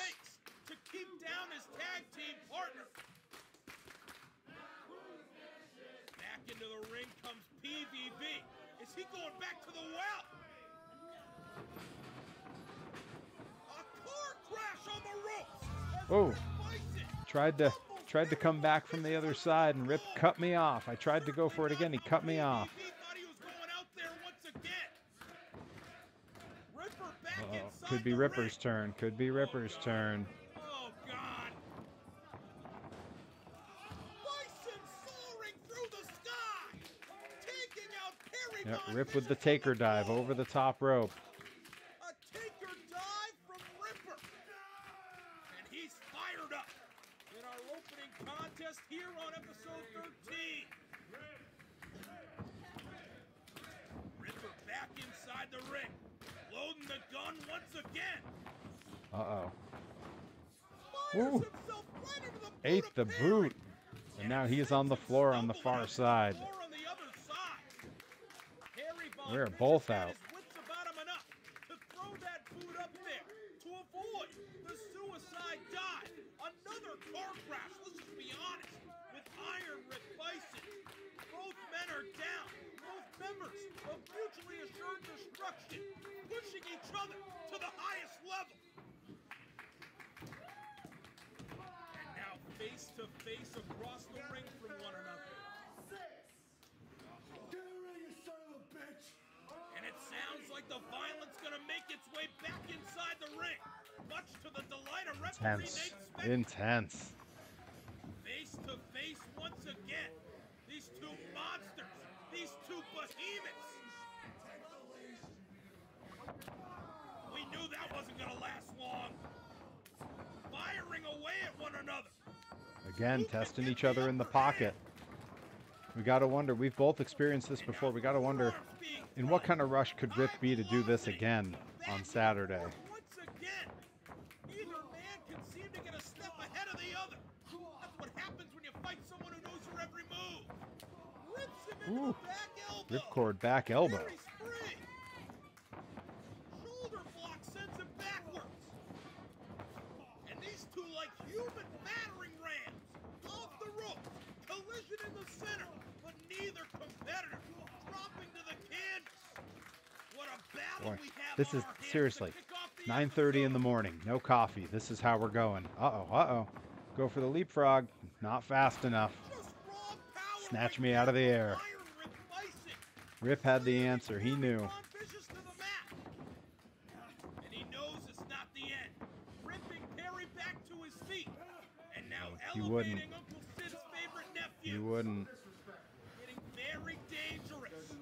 To keep down his tag team partner. Back into the ring comes PVV. Is he going back to the well? A car crash on the ropes. as
Oh.
Rip Byson
Tried to come back from the other side, and Rip cut me off. I tried to go for it again. He cut me off.
PVV thought he was going out there once again. Ripper back inside
Could be
the
Ripper's
ring.
turn. Could be Ripper's turn.
Oh, God. Byson soaring through the sky, taking out Perry
Yep,
Von
Rip with the
Vicious on
taker dive
floor.
over the top rope.
A taker dive from Ripper. And he's fired up in our opening contest here on episode 13. Ripper back inside the ring, loading the gun once again.
Uh-oh.
Fires
Ooh.
himself right into the boot
Ate
of
the
Perry.
boot. And now he is on the floor on the far side.
Floor on the other side. Perry Von
We're
Vicious
both
had
out.
his wits about him enough to throw that boot up there to avoid the suicide dive. Another car crash, let's just be honest, with Iron Rip Byson. Both men are down. Both members of Mutually Assured Destruction, pushing each other to the highest level. And now face to face across the ring from one another. And it sounds like the violence gonna make its way back inside the ring, much to the delight of referee
Intense.
Nate Smith.
Intense.
Face to face once again. These two monsters, these two behemoths. We knew that wasn't gonna last long. Firing away at one another.
Again, testing each other in the pocket. We got to wonder, we've both experienced this before, we got to wonder, in what kind of rush could Rip be to do this again on Saturday?
Once again, neither man can seem to get a step ahead of the other. That's what happens when you fight someone who knows your every move. Rips him into the back elbow.
Ripcord back elbow.
Perry's free. Shoulder block sends him backwards. And these two like human battering rams. Off the ropes. Collision in the center. But neither competitor dropping to the canvas. What a battle we have.
This is seriously 9:30 in the morning. No coffee. This is how we're going. Uh-oh. Go for the leapfrog. Not fast enough. Snatch me out of the air. Rip had the answer. He knew.
And he knows it's not the end. Ripping Perry back to his feet. And now
He wouldn't.
Uncle Sid's favorite nephew.
He wouldn't.
Getting very dangerous.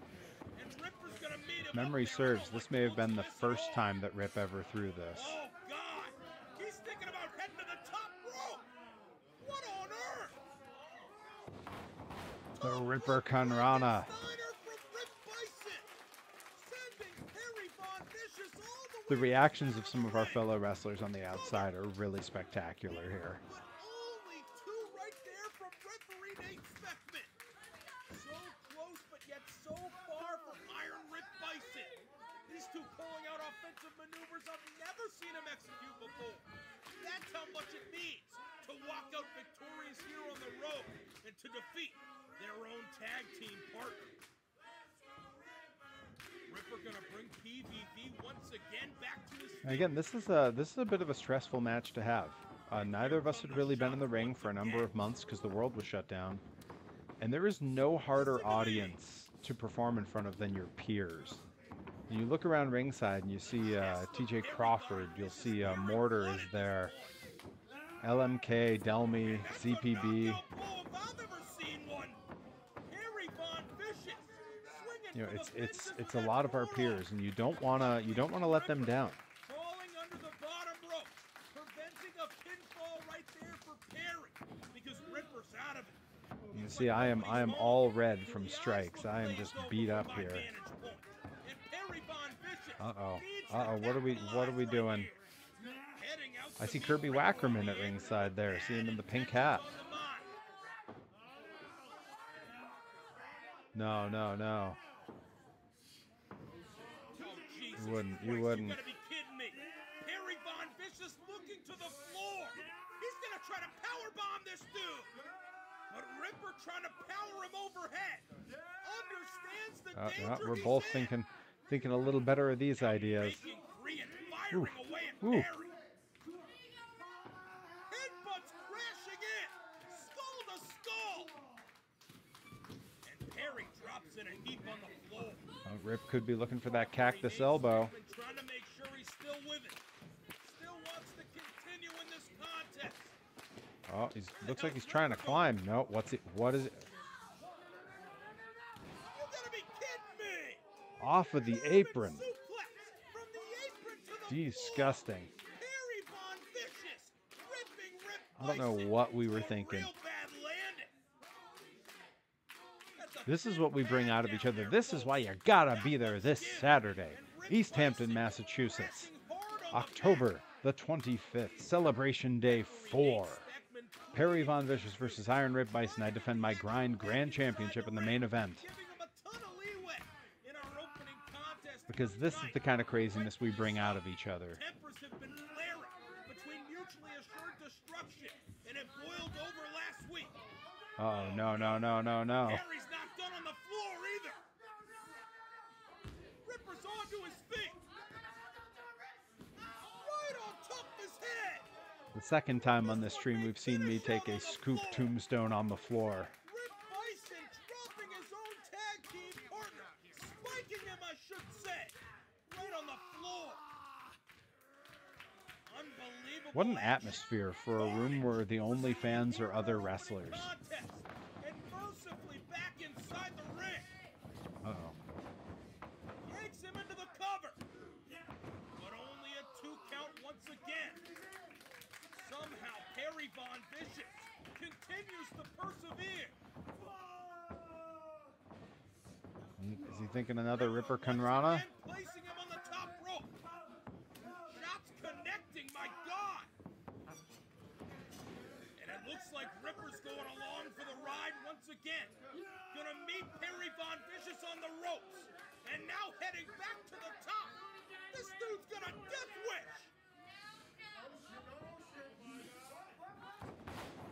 And Ripper's gonna meet him.
Memory serves, this may have been the first time that Rip ever threw this.
Oh God! He's thinking about heading to the top rope. What on earth?
The Ripper Kanrana. The reactions of some of our fellow wrestlers on the outside are really spectacular here.
But only two right there from referee Nate Speckman. So close, but yet so far from Iron Rip Byson. These two pulling out offensive maneuvers I've never seen him execute before. That's how much it means to walk out victorious here on the road and to defeat their own tag team partner. Ripper gonna bring PVV once again back to his feet.
Again, this is a bit of a stressful match to have. Neither of us had really been in the ring for a number of months because the world was shut down, and there is no harder audience to perform in front of than your peers. And you look around ringside and you see TJ Crawford, you'll see Mortar is there, LMK, Delmy, ZPB. You know, it's a lot of our peers, and you don't wanna let them down.
Falling under the bottom rope, preventing a pinfall right there for Perry because Ripper's out of it.
You see, I am all red from strikes. I am just beat up here. Uh-oh. What are we doing? I see Kirby Wackerman at ringside there. See him in the pink hat. No. You wouldn't.
You gotta be kidding me. Perry Von Vicious looking to the floor. He's gonna try to powerbomb this dude. But Ripper trying to power him overhead. Understands the danger.
We're both thinking a little better of these ideas.
Ooh.
Ooh.
Headbutts crashing in. Skull to skull. And Perry drops in a heap on the floor.
Rip could be looking for that cactus elbow.
Trying to make sure he's still with it. Still wants to continue in this contest.
Oh, looks like he's trying to climb. No, what is it?
You gotta be kidding me.
Off of the apron.
Suplex from the apron to the
Disgusting.
Perry Von Vicious ripping Rip
I don't know
Byson
what we were
for a
thinking.
real bad landing. That's a
This is what we bring out of each other. This is why you gotta be there this Saturday. Easthampton, Massachusetts. October the 25th. Celebration Day 4. Perry Von Vicious versus Iron Rip Byson. I defend my Grand Championship in the main event. Because this is the kind of craziness we bring out of each other.
Tempers have been flaring between mutually assured destruction, and it boiled over last week.
Oh, no.
Perry's not done on the floor either. Ripper's onto his feet. Right on top of his head.
The second time on this stream we've seen me take a scoop tombstone on the floor.
Rip Byson dropping his own tag team partner. Spiking him, I should say. Right on the floor. Unbelievable.
What an atmosphere for a room where the only fans are other wrestlers.
Contest. And mercifully back inside the ring.
Uh-oh.
Yanks him into the cover. continues to persevere.
Is he thinking another Ripper Kanrana?
Once again, placing him on the top rope. Shots connecting, my God. And it looks like Ripper's going along for the ride once again. Gonna meet Perry Von Vicious on the ropes. And now heading back to the top. This dude's got a death wish.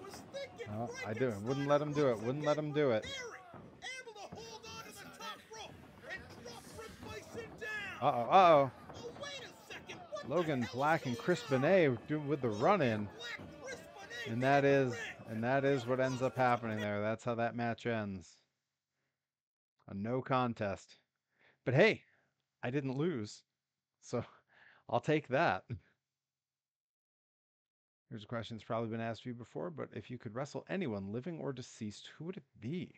Was thinking
Oh, I do. Wouldn't let him do it. Wouldn't let him do it.
Perry, able to hold on to the top rope and drop Rip Byson down.
Uh-oh, uh-oh.
Oh, wait a second. What
Logan
the hell
Black
is
and
going
Chris
on?
Benet with the run-in.
Black, Chris Benet
And
in
that
the
is
ring.
what ends up happening there. That's how that match ends. A no contest. But hey, I didn't lose. So I'll take that. Here's a question that's probably been asked of you before, but if you could wrestle anyone, living or deceased, who would it be?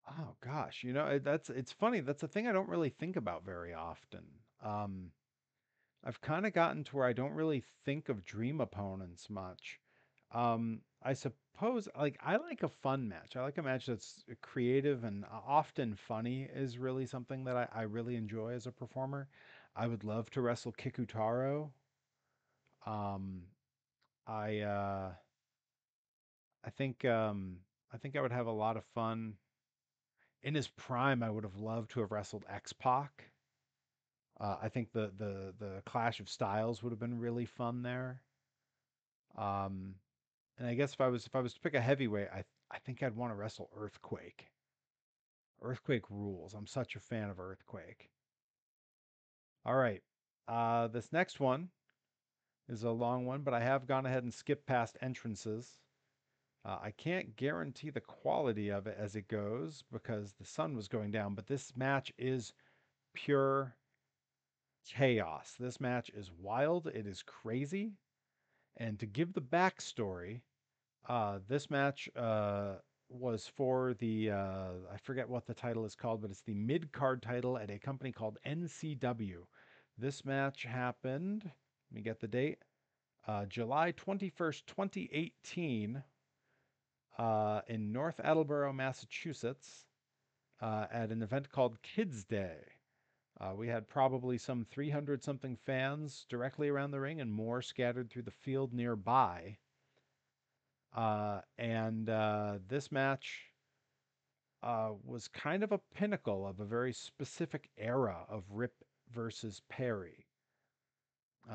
Oh gosh, you know, it's funny. That's a thing I don't really think about very often. Um, I've kind of gotten to where I don't really think of dream opponents much. I suppose like I like a fun match. I like a match that's creative and often funny is really something that I really enjoy as a performer. I would love to wrestle Kikutaro. Um, I uh, I think I think I would have a lot of fun. In his prime, I would have loved to have wrestled X-Pac. I think the clash of styles would have been really fun there. Um, and I guess if I was to pick a heavyweight, I think I'd want to wrestle Earthquake. Earthquake rules. I'm such a fan of Earthquake. All right. This next one is a long one, but I have gone ahead and skipped past entrances. I can't guarantee the quality of it as it goes because the sun was going down, but this match is pure chaos. This match is wild. It is crazy. And to give the backstory, this match was for the, I forget what the title is called, but it's the mid card title at a company called NCW. This match happened, let me get the date, July 21st, 2018, in North Attleboro, Massachusetts, at an event called Kids Day. We had probably some 300 something fans directly around the ring and more scattered through the field nearby. This match was kind of a pinnacle of a very specific era of Rip versus Perry.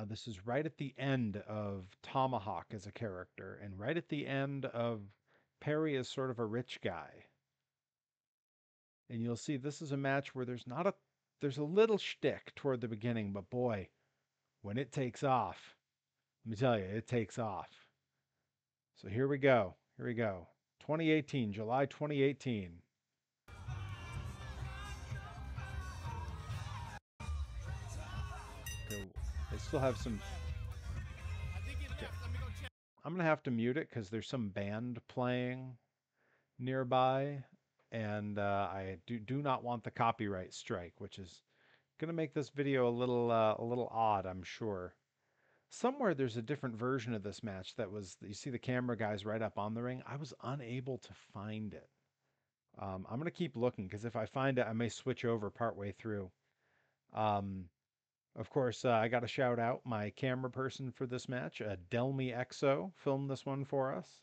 This is right at the end of Tomahawk as a character, and right at the end of Perry as sort of a rich guy. And you'll see this is a match where there's a little shtick toward the beginning, but boy, when it takes off, let me tell you, it takes off. So here we go. Here we go. 2018, July 2018. Okay, I still have some.
I think he left. Let me go check.
I'm gonna have to mute it because there's some band playing nearby, and I do not want the copyright strike, which is gonna make this video a little odd, I'm sure. Somewhere there's a different version of this match that was you see the camera guys right up on the ring. I was unable to find it. I'm gonna keep looking because if I find it, I may switch over partway through. Um, Of course, I got to shout out my camera person for this match, Delmy Exo, filmed this one for us.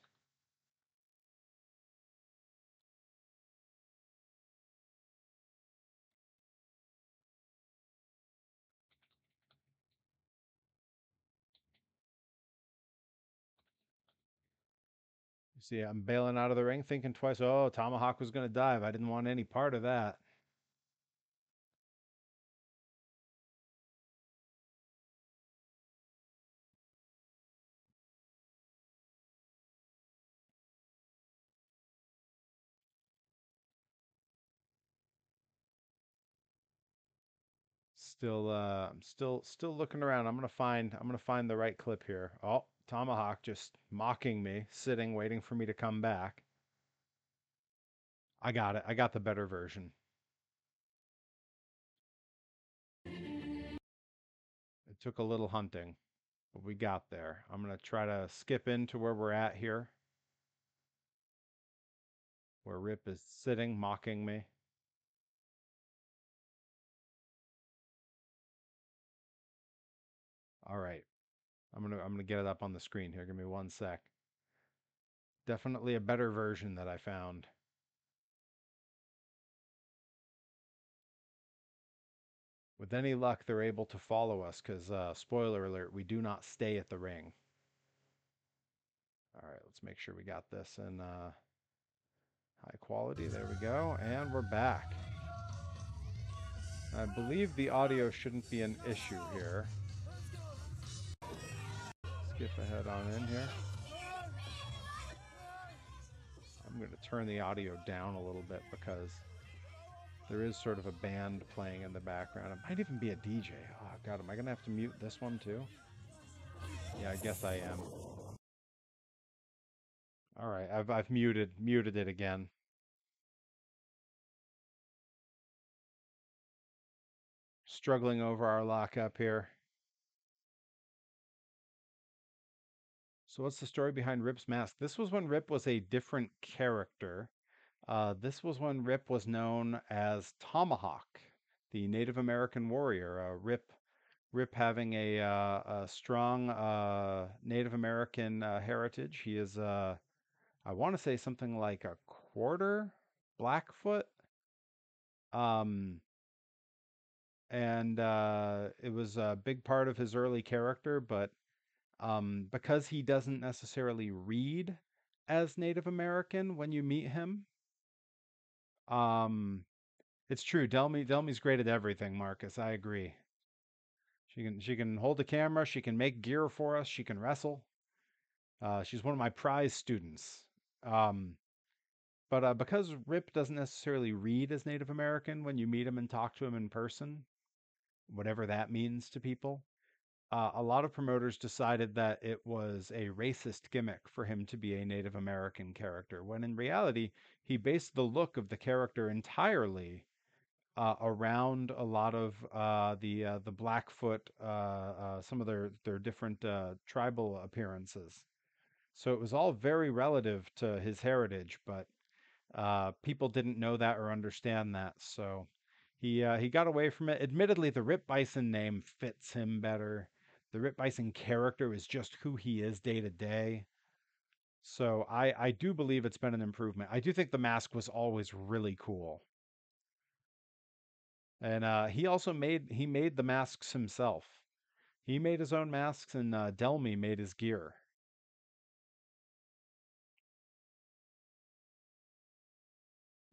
You see, I'm bailing out of the ring, thinking twice. Oh, Tomahawk was going to dive. I didn't want any part of that. I'm still looking around. I'm gonna find the right clip here. Oh, Tomahawk just mocking me, sitting, waiting for me to come back. I got it. I got the better version. It took a little hunting, but we got there. I'm gonna try to skip into where we're at here. where Rip is sitting, mocking me. All right. I'm gonna get it up on the screen here. Give me one sec. Definitely a better version that I found. With any luck, they're able to follow us because, spoiler alert, we do not stay at the ring. All right, let's make sure we got this in high quality. There we go. And we're back. I believe the audio shouldn't be an issue here. Skip ahead on in here. I'm going to turn the audio down a little bit because there is sort of a band playing in the background. It might even be a DJ. Oh, God, am I going to have to mute this one too? Yeah, I guess I am. All right, I've muted it again. Struggling over our lockup here. So what's the story behind Rip's mask? This was when Rip was a different character. This was when Rip was known as Tomahawk, the Native American warrior. Rip having a strong Native American heritage. He is, I want to say something like a quarter Blackfoot. Um, and it was a big part of his early character, but because he doesn't necessarily read as Native American when you meet him, um, it's true. Delmi's great at everything, Marcus. I agree. She can hold the camera. She can make gear for us. She can wrestle. She's one of my prize students. Um, but because Rip doesn't necessarily read as Native American when you meet him and talk to him in person, whatever that means to people, a lot of promoters decided that it was a racist gimmick for him to be a Native American character, when in reality, he based the look of the character entirely around a lot of the Blackfoot, some of their different tribal appearances. So it was all very relative to his heritage, but people didn't know that or understand that. So he got away from it. Admittedly, the Rip Byson name fits him better. The Rip Byson character is just who he is day to day. So I do believe it's been an improvement. I do think the mask was always really cool. And he also made the masks himself. He made his own masks, and Delmy made his gear.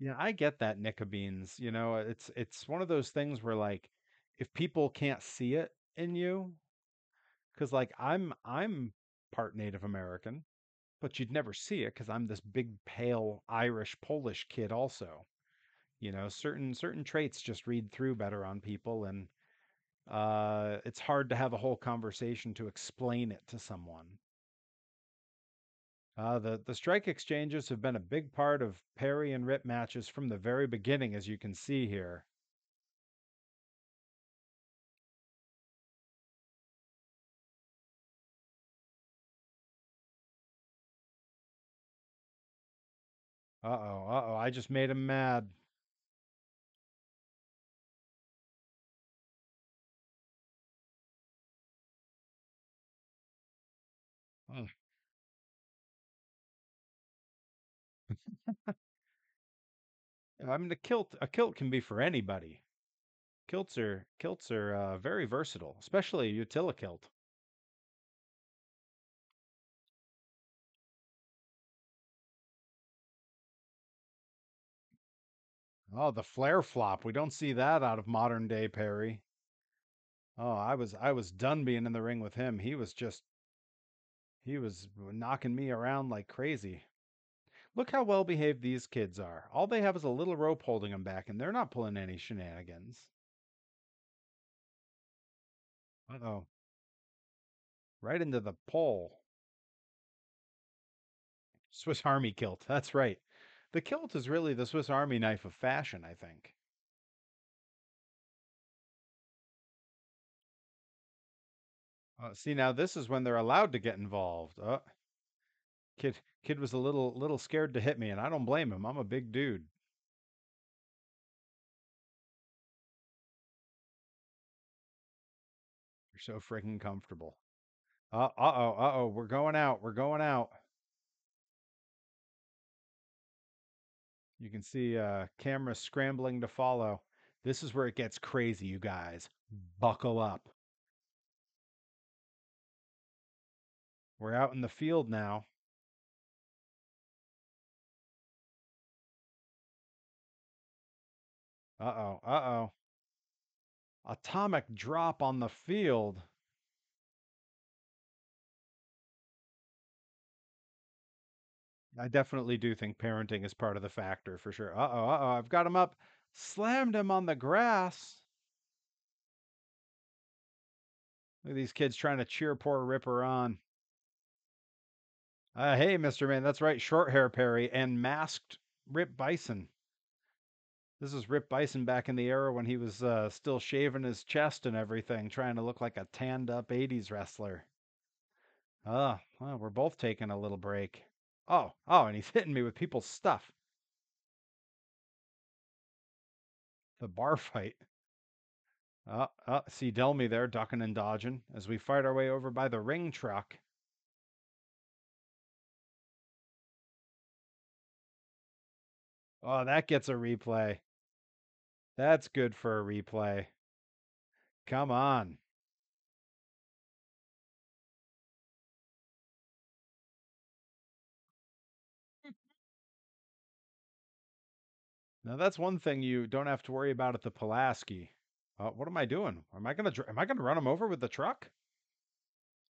Yeah, I get that, Nicka Beans. You know, it's one of those things where like if people can't see it in you, because like I'm part Native American, but you'd never see it because I'm this big pale Irish Polish kid also. You know, certain traits just read through better on people, and it's hard to have a whole conversation to explain it to someone. The strike exchanges have been a big part of Perry and Rip matches from the very beginning, as you can see here. Uh-oh, uh-oh, I just made him mad. Mm. I mean, a kilt can be for anybody. Kilts are very versatile, especially a utilikilt. Oh, the flare flop. We don't see that out of modern day Perry. Oh, I was done being in the ring with him. He was knocking me around like crazy. Look how well behaved these kids are. All they have is a little rope holding them back, and they're not pulling any shenanigans. Uh-oh. Right into the pole. Swiss Army kilt. That's right. The kilt is really the Swiss Army knife of fashion, I think. See, now this is when they're allowed to get involved. Kid Kid was a little scared to hit me, and I don't blame him. I'm a big dude. You're so freaking comfortable. Uh-oh. We're going out. We're going out. You can see camera scrambling to follow. This is where it gets crazy, you guys. Buckle up. We're out in the field now. Uh-oh. Atomic drop on the field. I definitely do think parenting is part of the factor for sure. Uh-oh. I've got him up. Slammed him on the grass. Look at these kids trying to cheer poor Ripper on. Hey, Mr. Man, that's right. Short hair Perry and masked Rip Byson. This is Rip Byson back in the era when he was still shaving his chest and everything, trying to look like a tanned up 80s wrestler. Well, we're both taking a little break. And he's hitting me with people's stuff. The bar fight. See Delmy there ducking and dodging as we fight our way over by the ring truck. Oh, that gets a replay. That's good for a replay. Come on. Now that's one thing you don't have to worry about at the Pulaski. What am I doing? Am I gonna run him over with the truck? I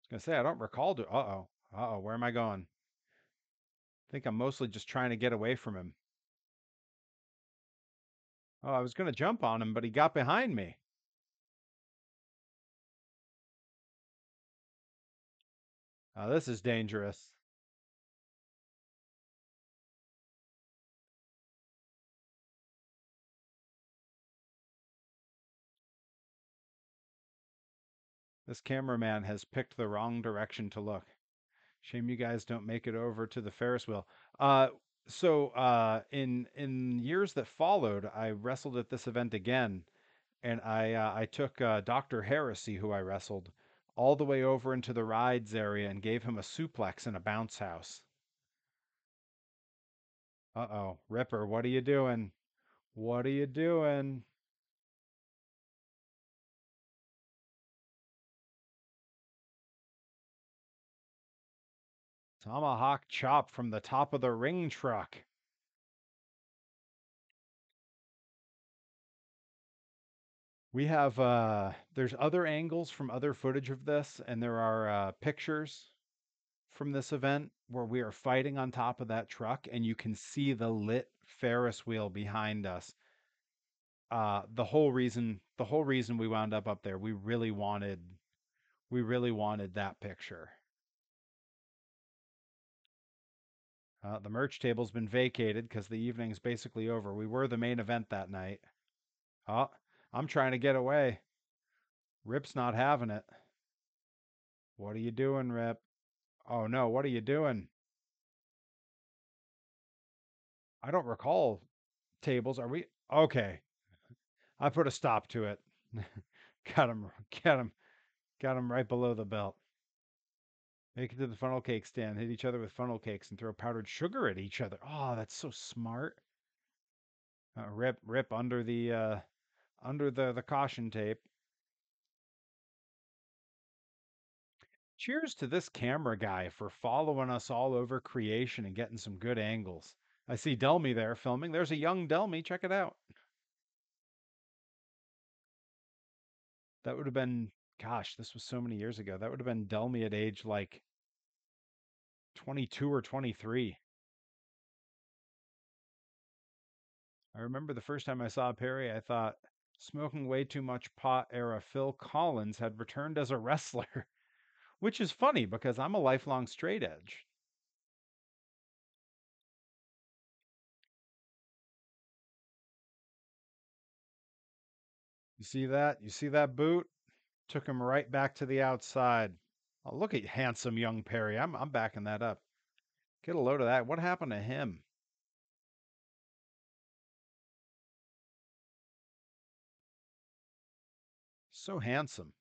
was gonna say I don't recall do. Where am I going? I think I'm mostly just trying to get away from him. Oh, I was gonna jump on him, but he got behind me. Oh, this is dangerous. This cameraman has picked the wrong direction to look. Shame you guys don't make it over to the Ferris wheel. In years that followed, I wrestled at this event again, and I took Dr. Heresy, who I wrestled, all the way over into the rides area and gave him a suplex in a bounce house. Uh-oh, Ripper, what are you doing? What are you doing? Tomahawk chop from the top of the ring truck. We have there's other angles from other footage of this, and there are pictures from this event where we are fighting on top of that truck, and you can see the lit Ferris wheel behind us. The whole reason we wound up there, we really wanted that picture. The merch table's been vacated because the evening's basically over. We were the main event that night. Oh, I'm trying to get away. Rip's not having it. What are you doing, Rip? Oh no, what are you doing? I don't recall tables. Are we okay? I put a stop to it. got him, got him, got him right below the belt. Make it to the funnel cake stand, hit each other with funnel cakes, and throw powdered sugar at each other. Oh, that's so smart. Rip under the caution tape. Cheers to this camera guy for following us all over creation and getting some good angles. I see Delmy there filming. There's a young Delmy. Check it out. That would have been, gosh, this was so many years ago. That would have been Delmy at age like 22 or 23. I remember the first time I saw Perry, I thought smoking way too much pot era Phil Collins had returned as a wrestler, which is funny because I'm a lifelong straight edge. You see that? You see that boot? Took him right back to the outside. Oh, look at handsome young Perry. I'm backing that up. Get a load of that. What happened to him? So handsome.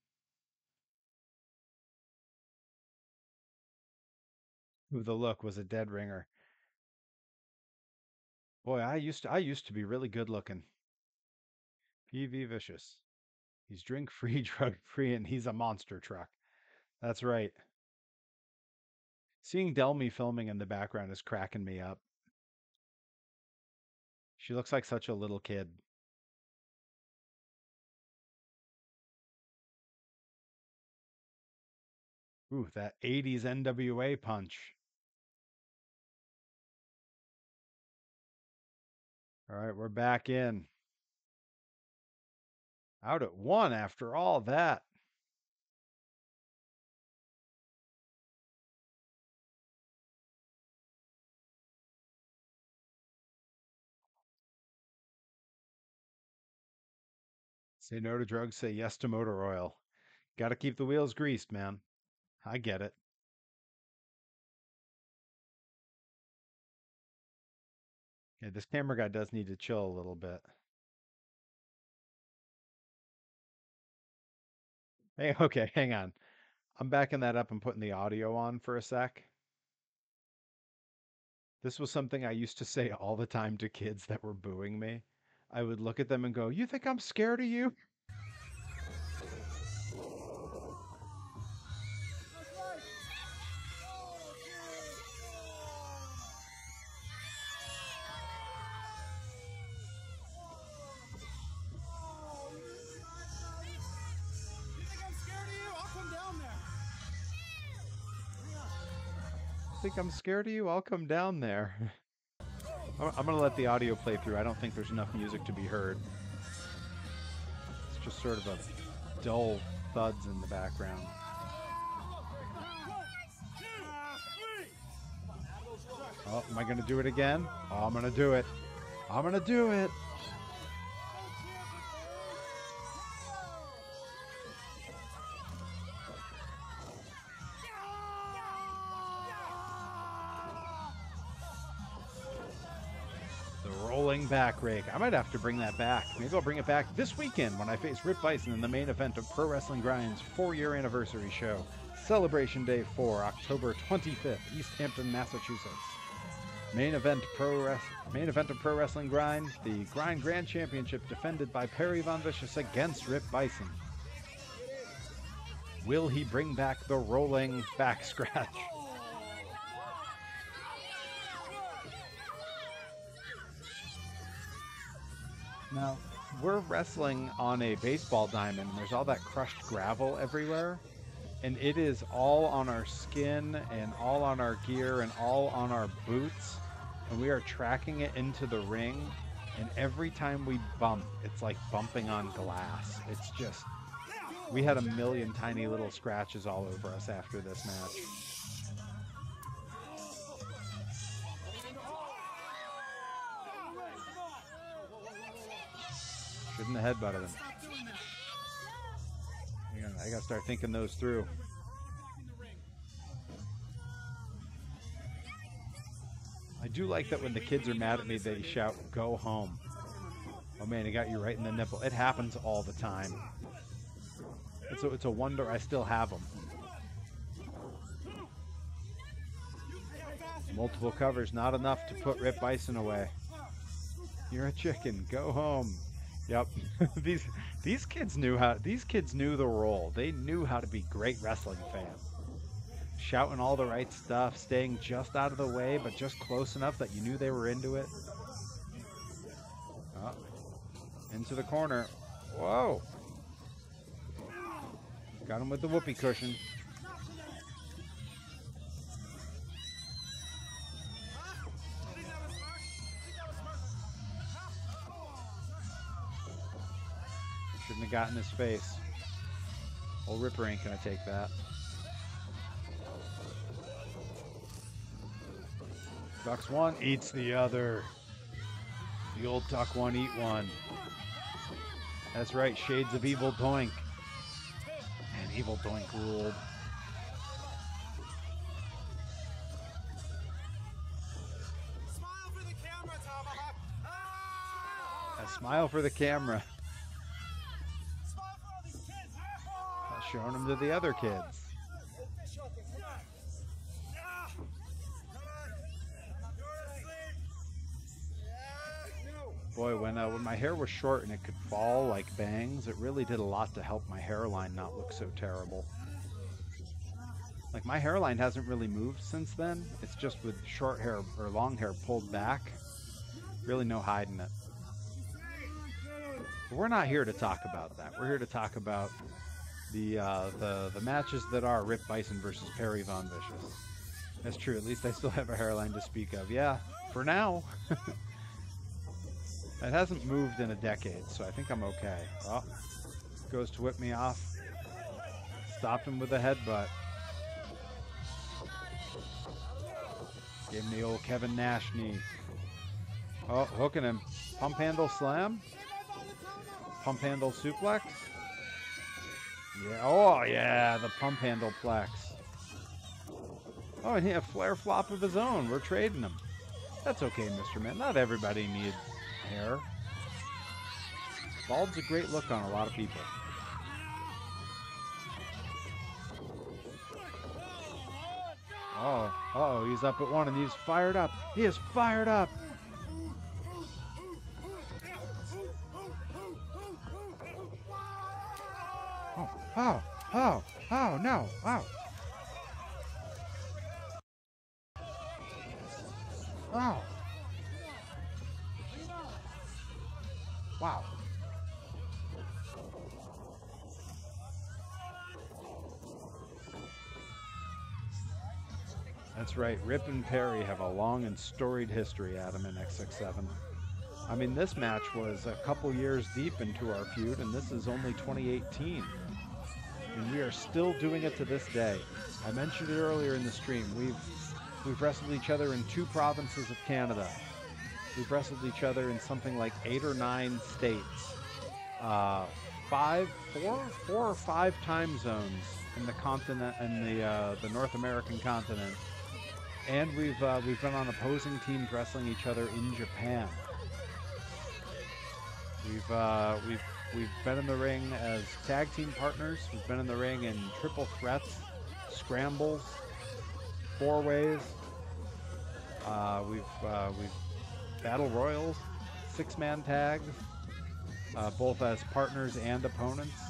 Ooh, the look was a dead ringer. Boy, I used to be really good looking. PV Vicious. He's drink free, drug free, and he's a monster truck. That's right. Seeing Delmy filming in the background is cracking me up. She looks like such a little kid. Ooh, that 80s NWA punch. All right, we're back in. Out at one after all that. Say no to drugs, say yes to motor oil. Got to keep the wheels greased, man. I get it. Okay, this camera guy does need to chill a little bit. Hey, okay, hang on. I'm backing that up and putting the audio on for a sec. This was something I used to say all the time to kids that were booing me. I would look at them and go, "You think I'm scared of you?" Think I'm scared of you? I'll come down there. I'm going to let the audio play through. I don't think there's enough music to be heard. It's just sort of a dull thuds in the background. Oh, am I going to do it again? Oh, I'm going to do it. I'm going to do it. Back rake. I might have to bring that back. Maybe I'll bring it back this weekend when I face Rip Byson in the main event of Pro Wrestling Grind's 4-year anniversary show, Celebration Day 4, October 25th, Easthampton, Massachusetts. Main event of Pro Wrestling Grind, the Grind Grand Championship defended by Perry Von Vicious against Rip Byson. Will he bring back the rolling back scratch? Now, we're wrestling on a baseball diamond, and there's all that crushed gravel everywhere, and it is all on our skin and all on our gear and all on our boots, and we are tracking it into the ring, and every time we bump, it's like bumping on glass. It's just, we had a million tiny little scratches all over us after this match. Shouldn't have headbutted him. I gotta start thinking those through. I do like that when the kids are mad at me, they shout, "Go home." Oh man, he got you right in the nipple. It happens all the time. It's a wonder I still have them. Multiple covers, not enough to put Rip Byson away. You're a chicken. Go home. Yep. these kids knew the role. They knew how to be great wrestling fans. Shouting all the right stuff, staying just out of the way, but just close enough that you knew they were into it. Oh, into the corner. Whoa. Got him with the whoopee cushion. Shouldn't have gotten his face. Old Ripper ain't gonna take that. Ducks one, eats the other. The old duck one, eat one. That's right, shades of Evil Doink. And Evil Doink ruled. A smile for the camera. Showing them to the other kids. Boy, when my hair was short and it could fall like bangs, it really did a lot to help my hairline not look so terrible. Like, my hairline hasn't really moved since then. It's just with short hair or long hair pulled back. Really no hiding it. But we're not here to talk about that. We're here to talk about the matches that are Rip Byson versus Perry Von Vicious. That's true. At least I still have a hairline to speak of. Yeah, for now. It hasn't moved in a decade, so I think I'm okay. Oh, goes to whip me off. Stopped him with a headbutt. Gave him the old Kevin Nash knee. Oh, hooking him. Pump handle slam. Pump handle suplex. Yeah. Oh, yeah. The pump handle plex. Oh, and he had a flare flop of his own. We're trading him. That's okay, Mr. Man. Not everybody needs hair. Bald's a great look on a lot of people. Oh, uh-oh, he's up at one and he's fired up. He is fired up. Oh, no, oh. Oh. Wow. That's right. Rip and Perry have a long and storied history, Adam, in X67. I mean, this match was a couple years deep into our feud, and this is only 2018. And we are still doing it to this day. I mentioned it earlier in the stream. We've wrestled each other in 2 provinces of Canada. We've wrestled each other in something like 8 or 9 states. 4 or 5 time zones in the continent, in the North American continent. And we've been on opposing teams wrestling each other in Japan. We've been in the ring as tag team partners. We've been in the ring in triple threats, scrambles, 4-ways. We've battle royals, 6-man tags, both as partners and opponents.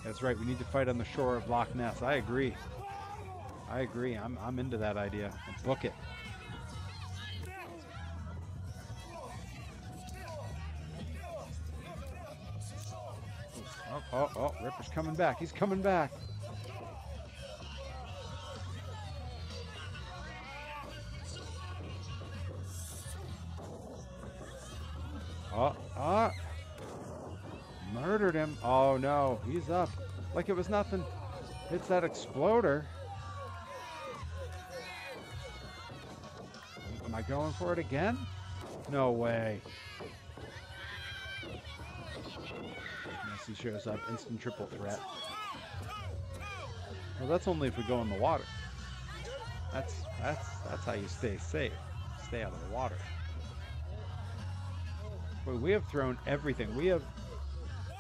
That's right. We need to fight on the shore of Loch Ness. I agree. I'm into that idea. Book it. Oh, Ripper's coming back. He's coming back. Murdered him. Oh no, he's up. Like it was nothing. Hits that exploder. Am I going for it again? No way. Unless he shows up, instant triple threat. Well, that's only if we go in the water. That's how you stay safe. Stay out of the water. Boy, we have thrown everything. We have,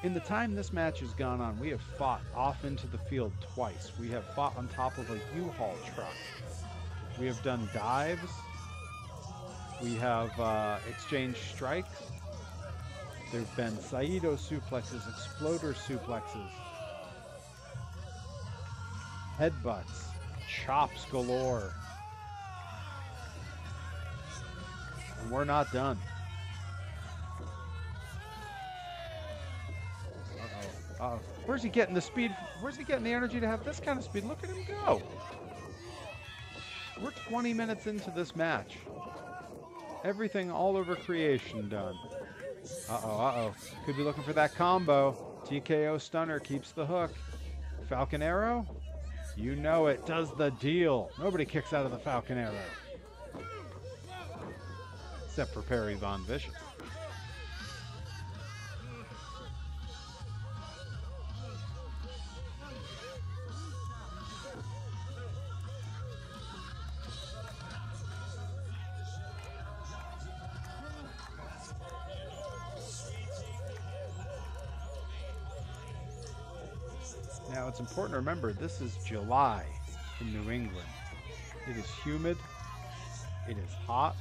in the time this match has gone on, we have fought off into the field twice. We have fought on top of a U-Haul truck. We have done dives. We have exchanged strikes. There have been Saito suplexes, exploder suplexes, headbutts, chops galore. And we're not done. Uh-oh. Where's he getting the speed? Where's he getting the energy to have this kind of speed? Look at him go. We're 20 minutes into this match. Everything all over creation done. Uh-oh. Could be looking for that combo. TKO stunner keeps the hook. Falcon arrow? You know it. Does the deal. Nobody kicks out of the Falcon arrow. Except for Perry Von Vicious. Now it's important to remember this is July in New England. It is humid. It is hot.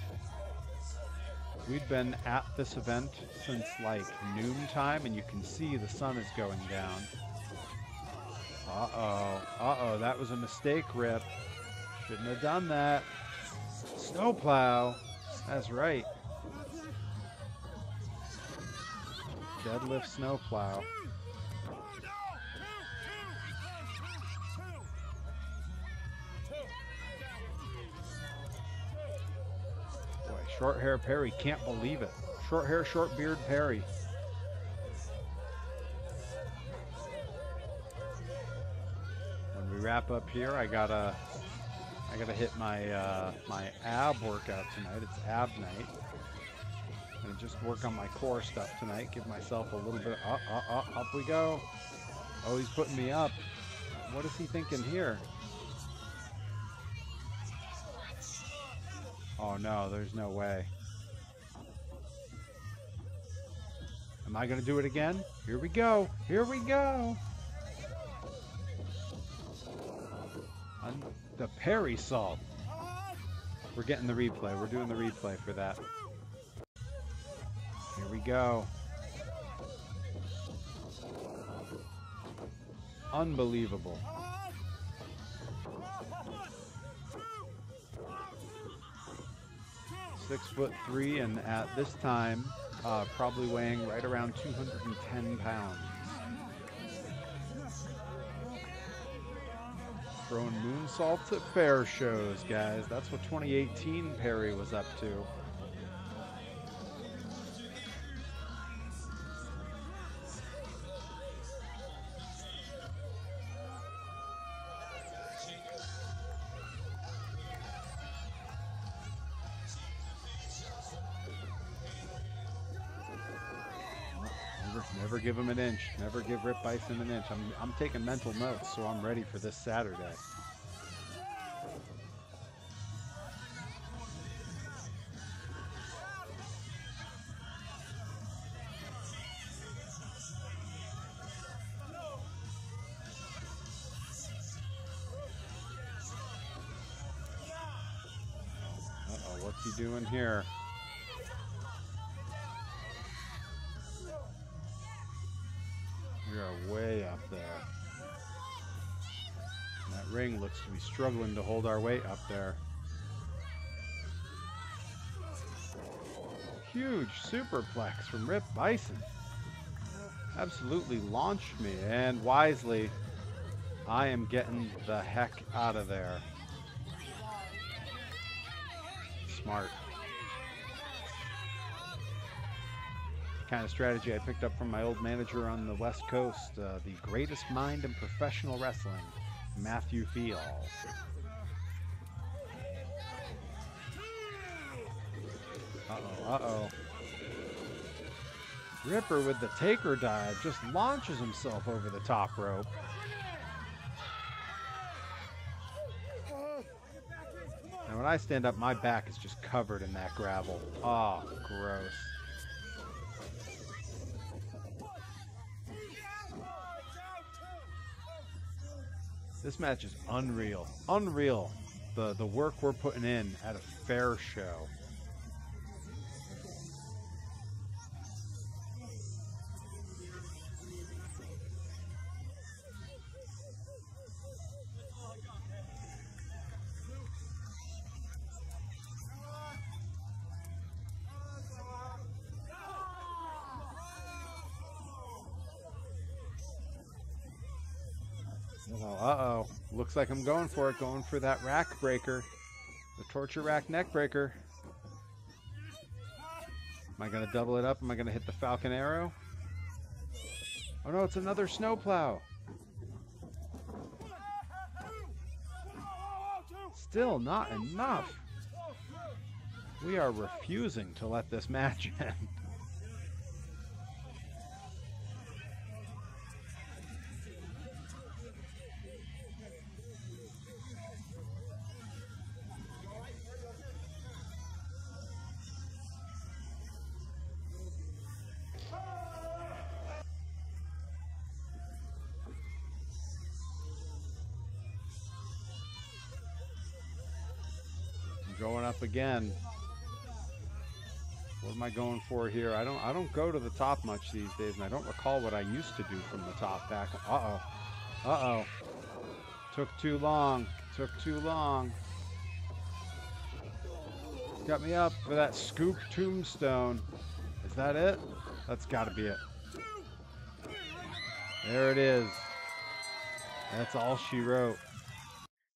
We've been at this event since like noontime, and you can see the sun is going down. Uh-oh, that was a mistake, Rip. Shouldn't have done that. Snowplow. That's right. Deadlift snowplow. Boy, short hair Perry, can't believe it. Short hair, short beard Perry. When we wrap up here, I gotta hit my my ab workout tonight. It's ab night. I'm gonna just work on my core stuff tonight. Give myself a little bit. Up we go. Oh, he's putting me up. What is he thinking here? Oh no, there's no way. Am I gonna do it again? Here we go. Here we go. The Perry salt. We're getting the replay. We're doing the replay for that. Here we go. Unbelievable. 6'3", and at this time, probably weighing right around 210 pounds. Throwing moonsaults at fair shows, guys. That's what 2018 Perry was up to. Never give him an inch. Never give Rip Byson an inch. I'm taking mental notes, so I'm ready for this Saturday. Uh-oh, what's he doing here? We are way up there. And that ring looks to be struggling to hold our weight up there. Huge superplex from Rip Byson. Absolutely launched me, and wisely, I am getting the heck out of there. Smart. Kind of strategy I picked up from my old manager on the West Coast, the greatest mind in professional wrestling, Matthew Fial. Uh-oh. Ripper with the taker dive just launches himself over the top rope. And when I stand up, my back is just covered in that gravel. Oh, gross. This match is unreal. Unreal. The work we're putting in at a fair show. Uh-oh. Looks like I'm going for it. Going for that rack breaker. The torture rack neck breaker. Am I going to double it up? Am I going to hit the Falcon Arrow? Oh no, it's another snowplow. Still not enough. We are refusing to let this match end. Going up again. What am I going for here? I don't go to the top much these days, and I don't recall what I used to do from the top back. Uh-oh. Uh-oh. Took too long. Took too long. Got me up for that scoop tombstone. Is that it? That's got to be it. There it is. That's all she wrote.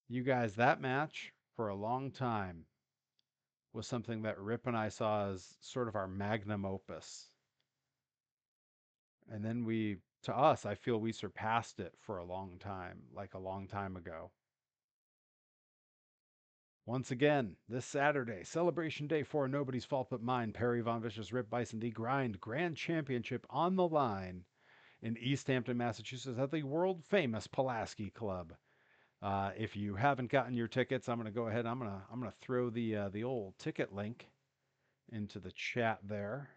You guys, that match for a long time was something that Rip and I saw as sort of our magnum opus. And then to us, I feel we surpassed it for a long time, like a long time ago. Once again, this Saturday, Celebration Day 4, Nobody's Fault But Mine, Perry Von Vicious, Rip Byson, the Grand Championship on the line in Easthampton, Massachusetts at the world-famous Pulaski Club. If you haven't gotten your tickets, I'm going to go ahead. I'm going to throw the old ticket link into the chat there.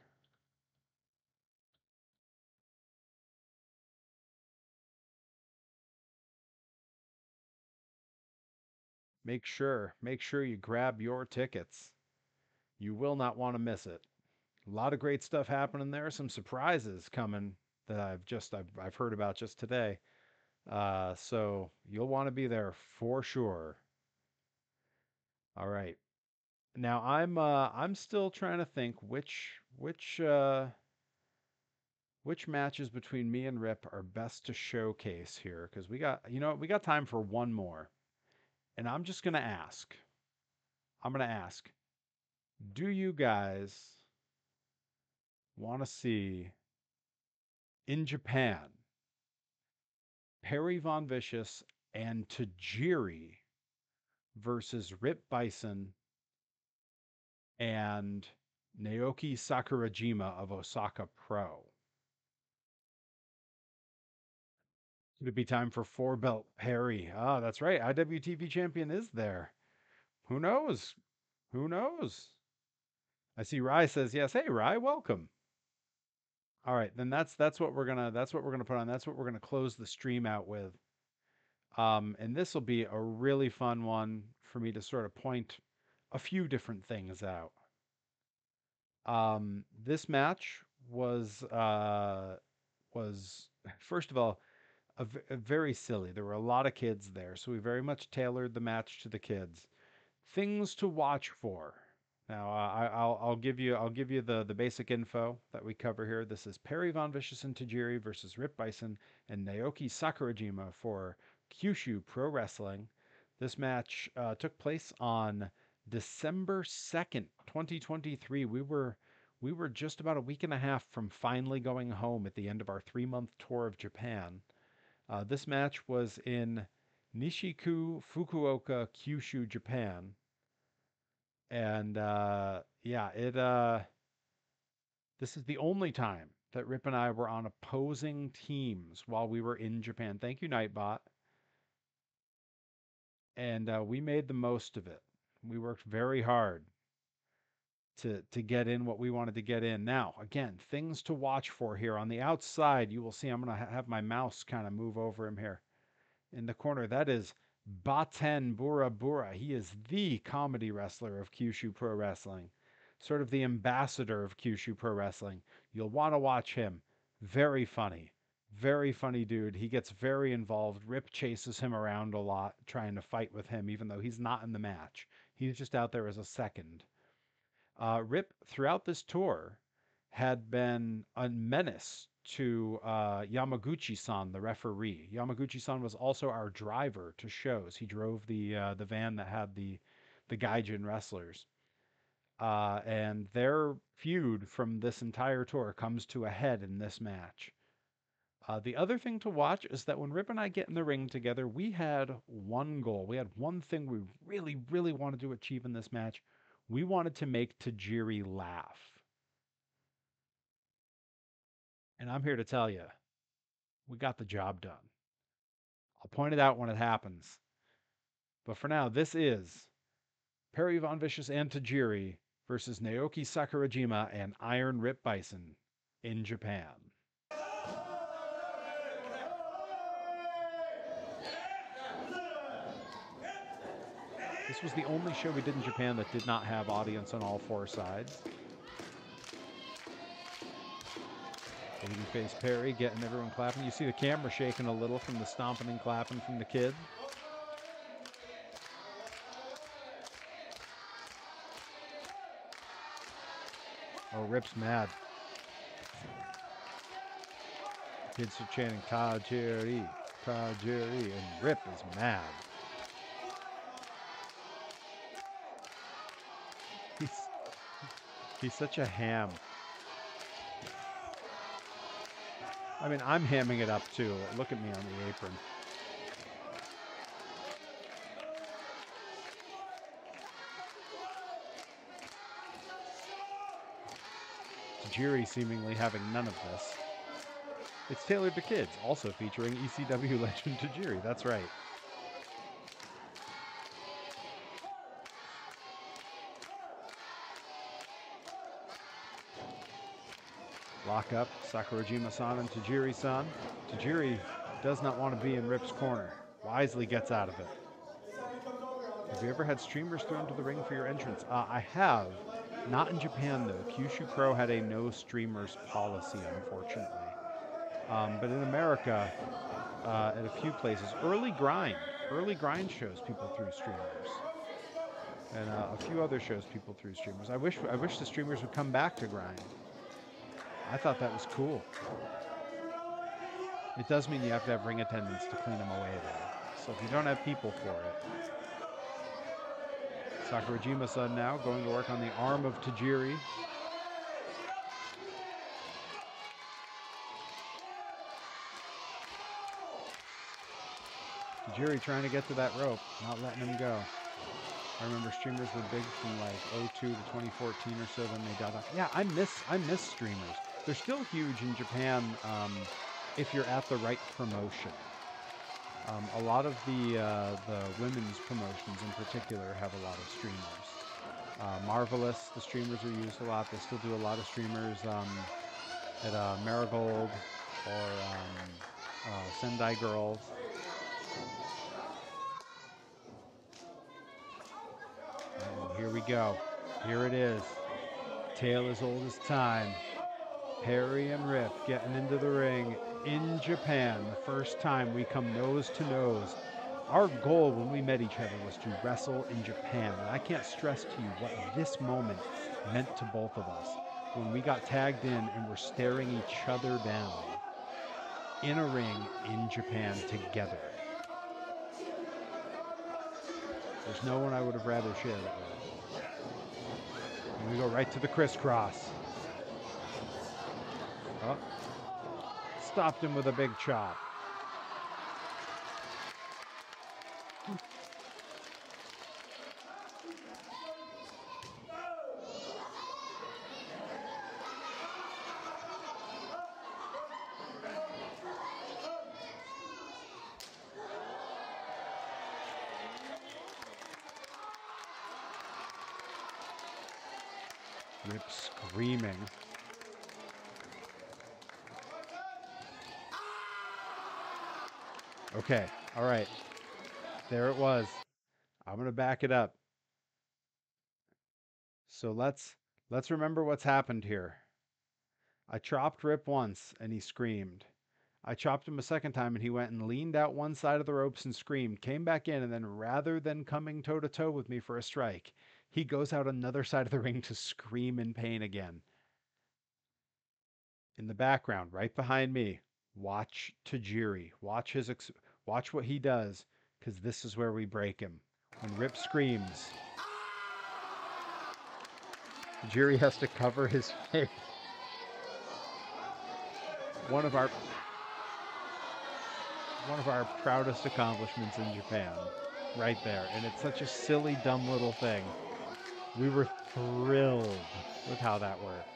Make sure you grab your tickets. You will not want to miss it. A lot of great stuff happening there. Some surprises coming that I've heard about just today. So you'll want to be there for sure. All right. Now I'm still trying to think which matches between me and Rip are best to showcase here, because we got time for one more. And I'm just going to ask. Do you guys want to see in Japan Perry Von Vicious and Tajiri versus Rip Byson and Naoki Sakurajima of Osaka Pro? Could it be time for four belt Perry? Ah, that's right. IWTV champion is there. Who knows? Who knows? I see Rye says yes. Hey Rye, welcome. All right, then that's what we're gonna put on. That's what we're gonna close the stream out with. And this will be a really fun one for me to sort of point a few different things out. This match was first of all a very silly. There were a lot of kids there, so we very much tailored the match to the kids. Things to watch for. Now, I'll give you the basic info that we cover here. This is Perry Von Vicious and Tajiri versus Rip Byson and Naoki Sakurajima for Kyushu Pro Wrestling. This match took place on December 2nd, 2023. We were just about a week and a half from finally going home at the end of our 3-month tour of Japan. This match was in Nishiku, Fukuoka, Kyushu, Japan. And this is the only time that Rip and I were on opposing teams while we were in Japan. Thank you, Nightbot. And we made the most of it. We worked very hard to get in what we wanted to get in. Now, again, things to watch for here. On the outside, you will see I'm going to have my mouse kind of move over him here. In the corner, that is Baten Bura Bura. He is the comedy wrestler of Kyushu Pro Wrestling, sort of the ambassador of Kyushu Pro Wrestling. You'll want to watch him. Very funny dude. He gets very involved. Rip chases him around a lot, trying to fight with him, even though he's not in the match. He's just out there as a second. Rip, throughout this tour, had been a menace to Yamaguchi-san, the referee. Yamaguchi-san was also our driver to shows. He drove the van that had the Gaijin wrestlers. And their feud from this entire tour comes to a head in this match. The other thing to watch is that when Rip and I get in the ring together, we had one goal. We had one thing we really, really wanted to achieve in this match. We wanted to make Tajiri laugh. And I'm here to tell you, we got the job done. I'll point it out when it happens. But for now, this is Perry Von Vicious and Tajiri versus Naoki Sakurajima and Iron Rip Byson in Japan. This was the only show we did in Japan that did not have audience on all 4 sides. Babyface Perry getting everyone clapping. You see the camera shaking a little from the stomping and clapping from the kid. Oh, Rip's mad. Kids are chanting Tajiri, Tajiri, and Rip is mad. He's such a ham. I mean, I'm hamming it up too. Look at me on the apron. Tajiri seemingly having none of this. It's tailored to kids, also featuring ECW legend Tajiri. That's right. Lock up Sakurajima-san and Tajiri-san. Tajiri does not want to be in Rip's corner. Wisely gets out of it. Have you ever had streamers thrown to the ring for your entrance? I have. Not in Japan, though. qpro had a no streamers policy, unfortunately. But in America, at a few places, early grind shows people threw streamers. And a few other shows people threw streamers. I wish the streamers would come back to grind. I thought that was cool. It does mean you have to have ring attendants to clean them away, though. So if you don't have people for it. Sakurajima-san now going to work on the arm of Tajiri. Tajiri trying to get to that rope, not letting him go. I remember streamers were big from like 02 to 2014 or so, then they died off. Yeah, I miss streamers. They're still huge in Japan if you're at the right promotion. A lot of the women's promotions in particular have a lot of streamers. Marvelous, the streamers are used a lot. They still do a lot of streamers at Marigold or Sendai Girls. And here we go. Here it is. Tale as old as time. Perry and Rip getting into the ring in Japan. The first time we come nose to nose. Our goal when we met each other was to wrestle in Japan. And I can't stress to you what this moment meant to both of us. When we got tagged in and were staring each other down in a ring in Japan together. There's no one I would have rather shared it with. And we go right to the crisscross. Oh. Stopped him with a big chop. Rip screaming. Okay, all right. There it was. I'm going to back it up. So let's remember what's happened here. I chopped Rip once and he screamed. I chopped him a second time and he went and leaned out one side of the ropes and screamed, came back in, and then rather than coming toe-to-toe with me for a strike, he goes out another side of the ring to scream in pain again. In the background, right behind me, watch Tajiri. Watch what he does, because this is where we break him. When Rip screams, Tajiri has to cover his face. One of our proudest accomplishments in Japan, right there. And it's such a silly, dumb little thing. We were thrilled with how that worked.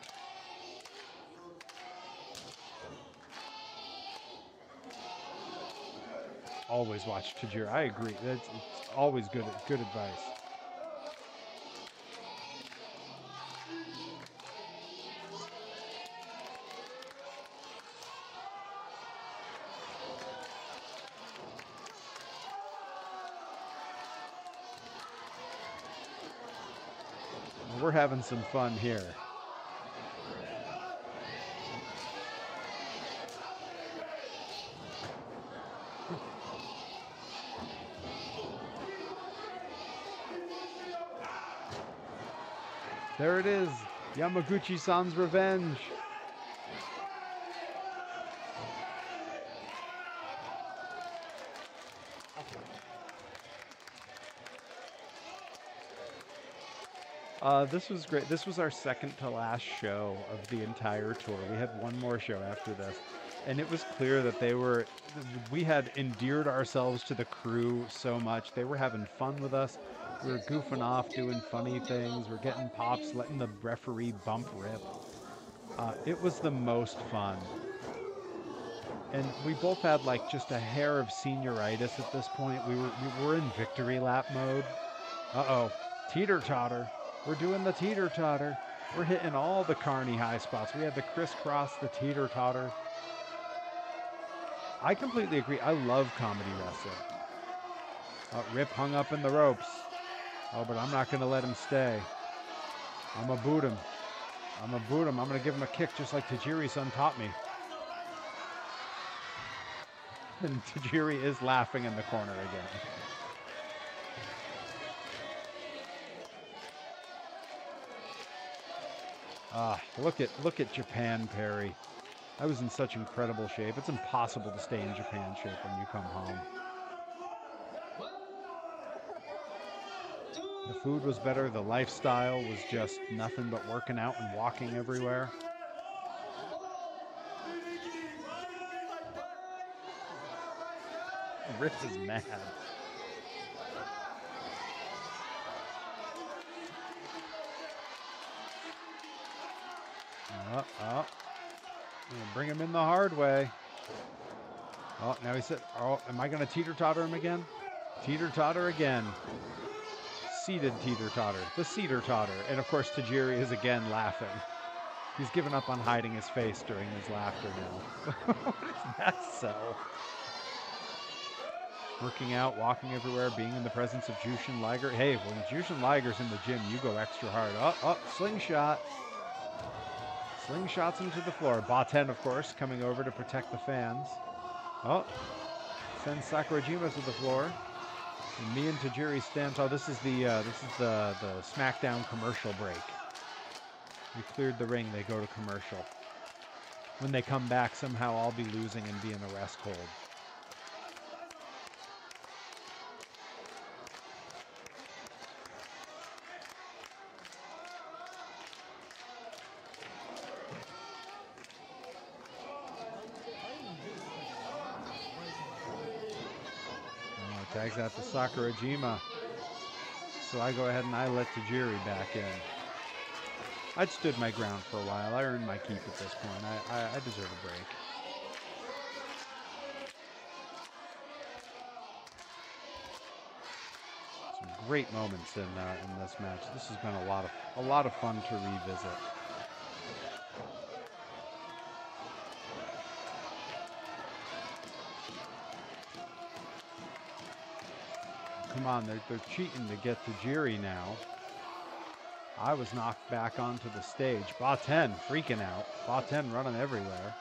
Always watch Tajiri. I agree. It's always good advice. we're having some fun here. There it is, Yamaguchi-san's revenge. This was great. This was our second to last show of the entire tour. We had one more show after this, and it was clear that we had endeared ourselves to the crew so much. They were having fun with us. We were goofing off, doing funny things. We're getting pops, letting the referee bump Rip. It was the most fun. And we both had like just a hair of senioritis at this point. We were in victory lap mode. Uh-oh, teeter-totter. We're doing the teeter-totter. We're hitting all the carny high spots. We had the crisscross, the teeter-totter. I completely agree. I love comedy wrestling. Rip hung up in the ropes. Oh, but I'm not going to let him stay. I'm going to boot him. I'm going to boot him. I'm going to give him a kick just like Tajiri-san taught me. And Tajiri is laughing in the corner again. Look at Japan, Perry. I was in such incredible shape. It's impossible to stay in Japan shape when you come home. The food was better. The lifestyle was just nothing but working out and walking everywhere. Rip is mad. Bring him in the hard way. Oh, now he said, oh, am I going to teeter-totter him again? Teeter-totter again. Seated teeter-totter. The cedar-totter. And, of course, Tajiri is again laughing. He's given up on hiding his face during his laughter now. What is that so? Working out, walking everywhere, being in the presence of Jushin Liger. Hey, when Jushin Liger's in the gym, you go extra hard. Slingshot. Slingshots him to the floor. Ba-10, of course, coming over to protect the fans. Oh, sends Sakurajima to the floor. And me and Tajiri stand. Oh, this is the SmackDown commercial break. We cleared the ring. They go to commercial. When they come back, somehow I'll be losing and be in the rest hold. Tags out to Sakurajima. So I go ahead and I let Tajiri back in. I'd stood my ground for a while. I earned my keep at this point. I deserve a break. Some great moments in this match. This has been a lot of fun to revisit. Come on, they're cheating to get Tajiri now. I was knocked back onto the stage. Ba-10 freaking out. Ba-10 running everywhere.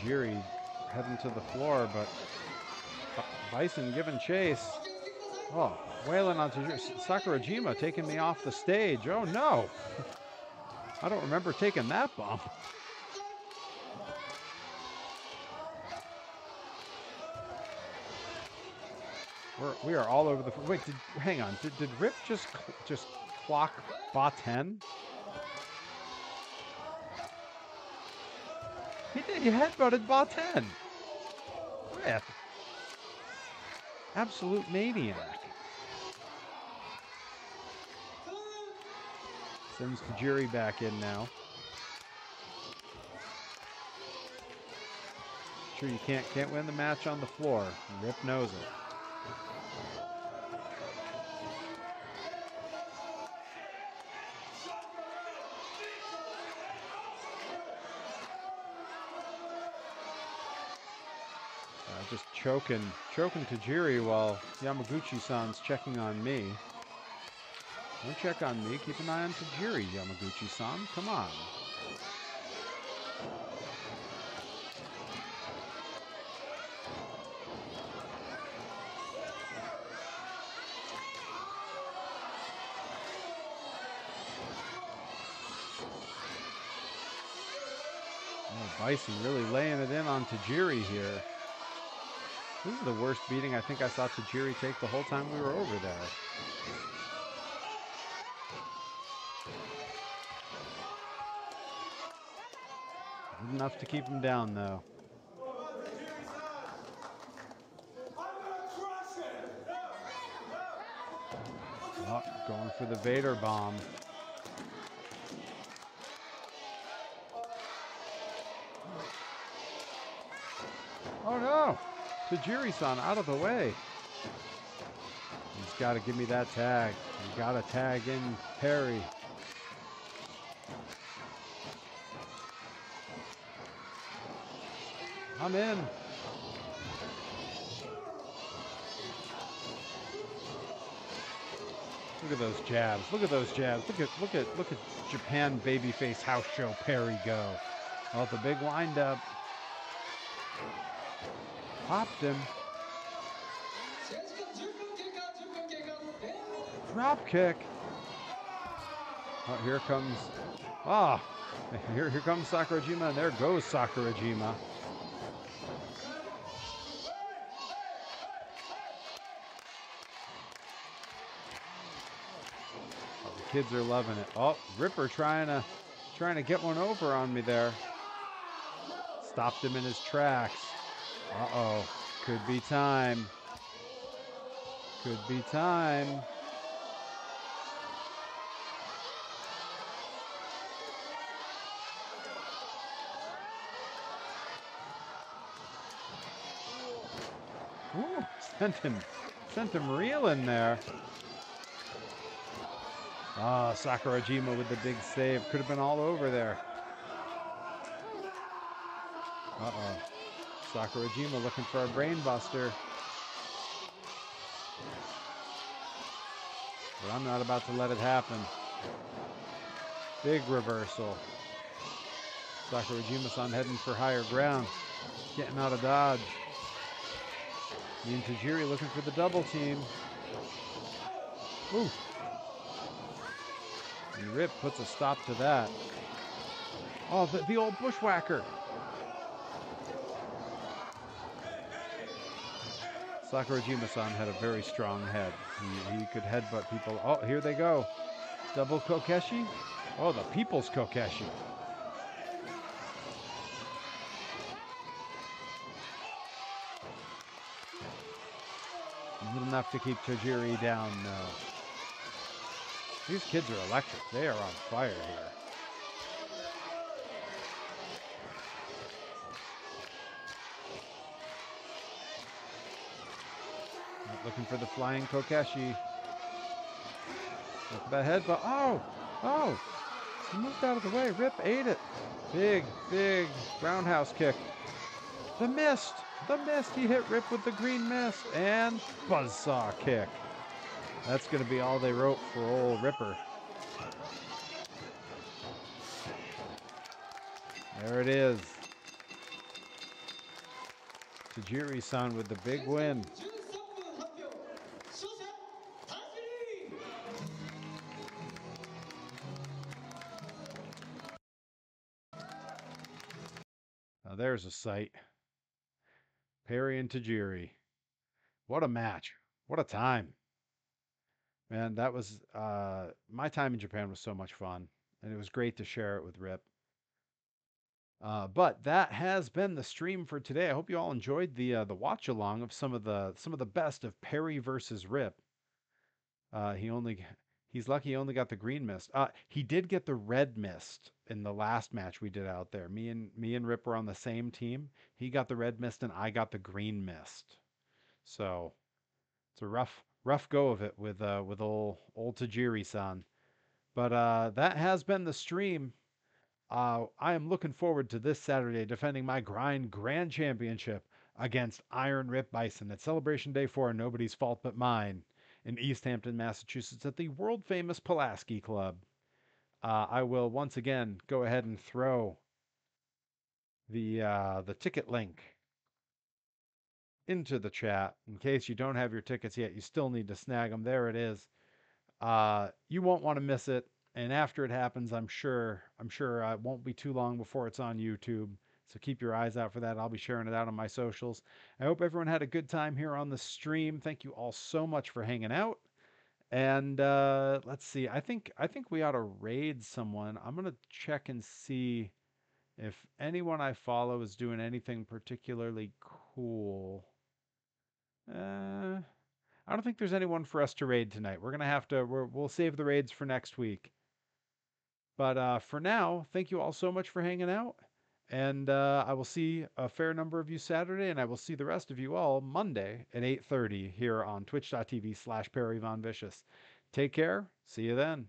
Tajiri heading to the floor, but Byson giving chase. Oh, wailing on Tajiri. Sakurajima taking me off the stage. Oh no! I don't remember taking that bump. We are all over the. Wait, hang on. Did Rip just clock Ba-10? He did. He headbutted Ba-10. Rip. Absolute maniac. Sends Tajiri back in now. Sure, you can't win the match on the floor. Rip knows it. just choking Tajiri while Yamaguchi-san's checking on me. Don't check on me. Keep an eye on Tajiri, Yamaguchi-san. Come on. Oh, Byson really laying it in on Tajiri here. This is the worst beating I think I saw Tajiri take the whole time we were over there. Good enough to keep him down, though. Oh, going for the Vader bomb. Oh no! Tajiri-san out of the way. He's got to give me that tag. You got to tag in Perry. I'm in. Look at those jabs. Look at those jabs. Look at Japan babyface house show Perry go. Oh, the big windup. Popped him. Drop kick. Oh, here comes. Ah, here comes Sakurajima, and there goes Sakurajima. Oh, the kids are loving it. Oh, Ripper trying to get one over on me there. Stopped him in his tracks. Uh-oh. Could be time. Could be time. Ooh, sent him reeling there. Ah, Sakurajima with the big save. Could have been all over there. Uh-oh. Sakurajima looking for a brain buster. But I'm not about to let it happen. Big reversal. Sakurajima-san heading for higher ground. Getting out of dodge. Me and Tajiri looking for the double team. Ooh. And Rip puts a stop to that. Oh, the old bushwhacker. Sakurajima-san had a very strong head. He could headbutt people. Oh, here they go. Double Kokeshi. Oh, the people's Kokeshi. Not enough to keep Tajiri down, though. These kids are electric. They are on fire here. Looking for the flying Kokeshi. Look at that head, but oh! He moved out of the way. Rip ate it. Big roundhouse kick. The mist! He hit Rip with the green mist. And buzzsaw kick. That's going to be all they wrote for old Ripper. There it is. Tajiri-san with the big win. Now there's a sight. Perry and Tajiri. What a match. What a time. Man, that was my time in Japan was so much fun, and it was great to share it with Rip. But that has been the stream for today. I hope you all enjoyed the watch along of some of the best of Perry versus Rip. He's lucky he only got the green mist. He did get the red mist in the last match we did out there. Me and Rip were on the same team. He got the red mist and I got the green mist. So it's a rough go of it with old Tajiri-san. But that has been the stream. I am looking forward to this Saturday defending my Grind Grand Championship against Iron Rip Byson at Celebration Day 4, Nobody's Fault But Mine, in Easthampton, Massachusetts, at the world famous Pulaski Club. I will once again go ahead and throw the ticket link into the chat in case you don't have your tickets yet. You still need to snag them. There it is. You won't want to miss it. And after it happens, I'm sure it won't be too long before it's on YouTube. So keep your eyes out for that. I'll be sharing it out on my socials. I hope everyone had a good time here on the stream. Thank you all so much for hanging out. And let's see. I think we ought to raid someone. I'm gonna check and see if anyone I follow is doing anything particularly cool. I don't think there's anyone for us to raid tonight. We're gonna have to. We'll save the raids for next week. But for now, thank you all so much for hanging out. And I will see a fair number of you Saturday, and I will see the rest of you all Monday at 8:30 here on twitch.tv/PerryVonVicious. Take care. See you then.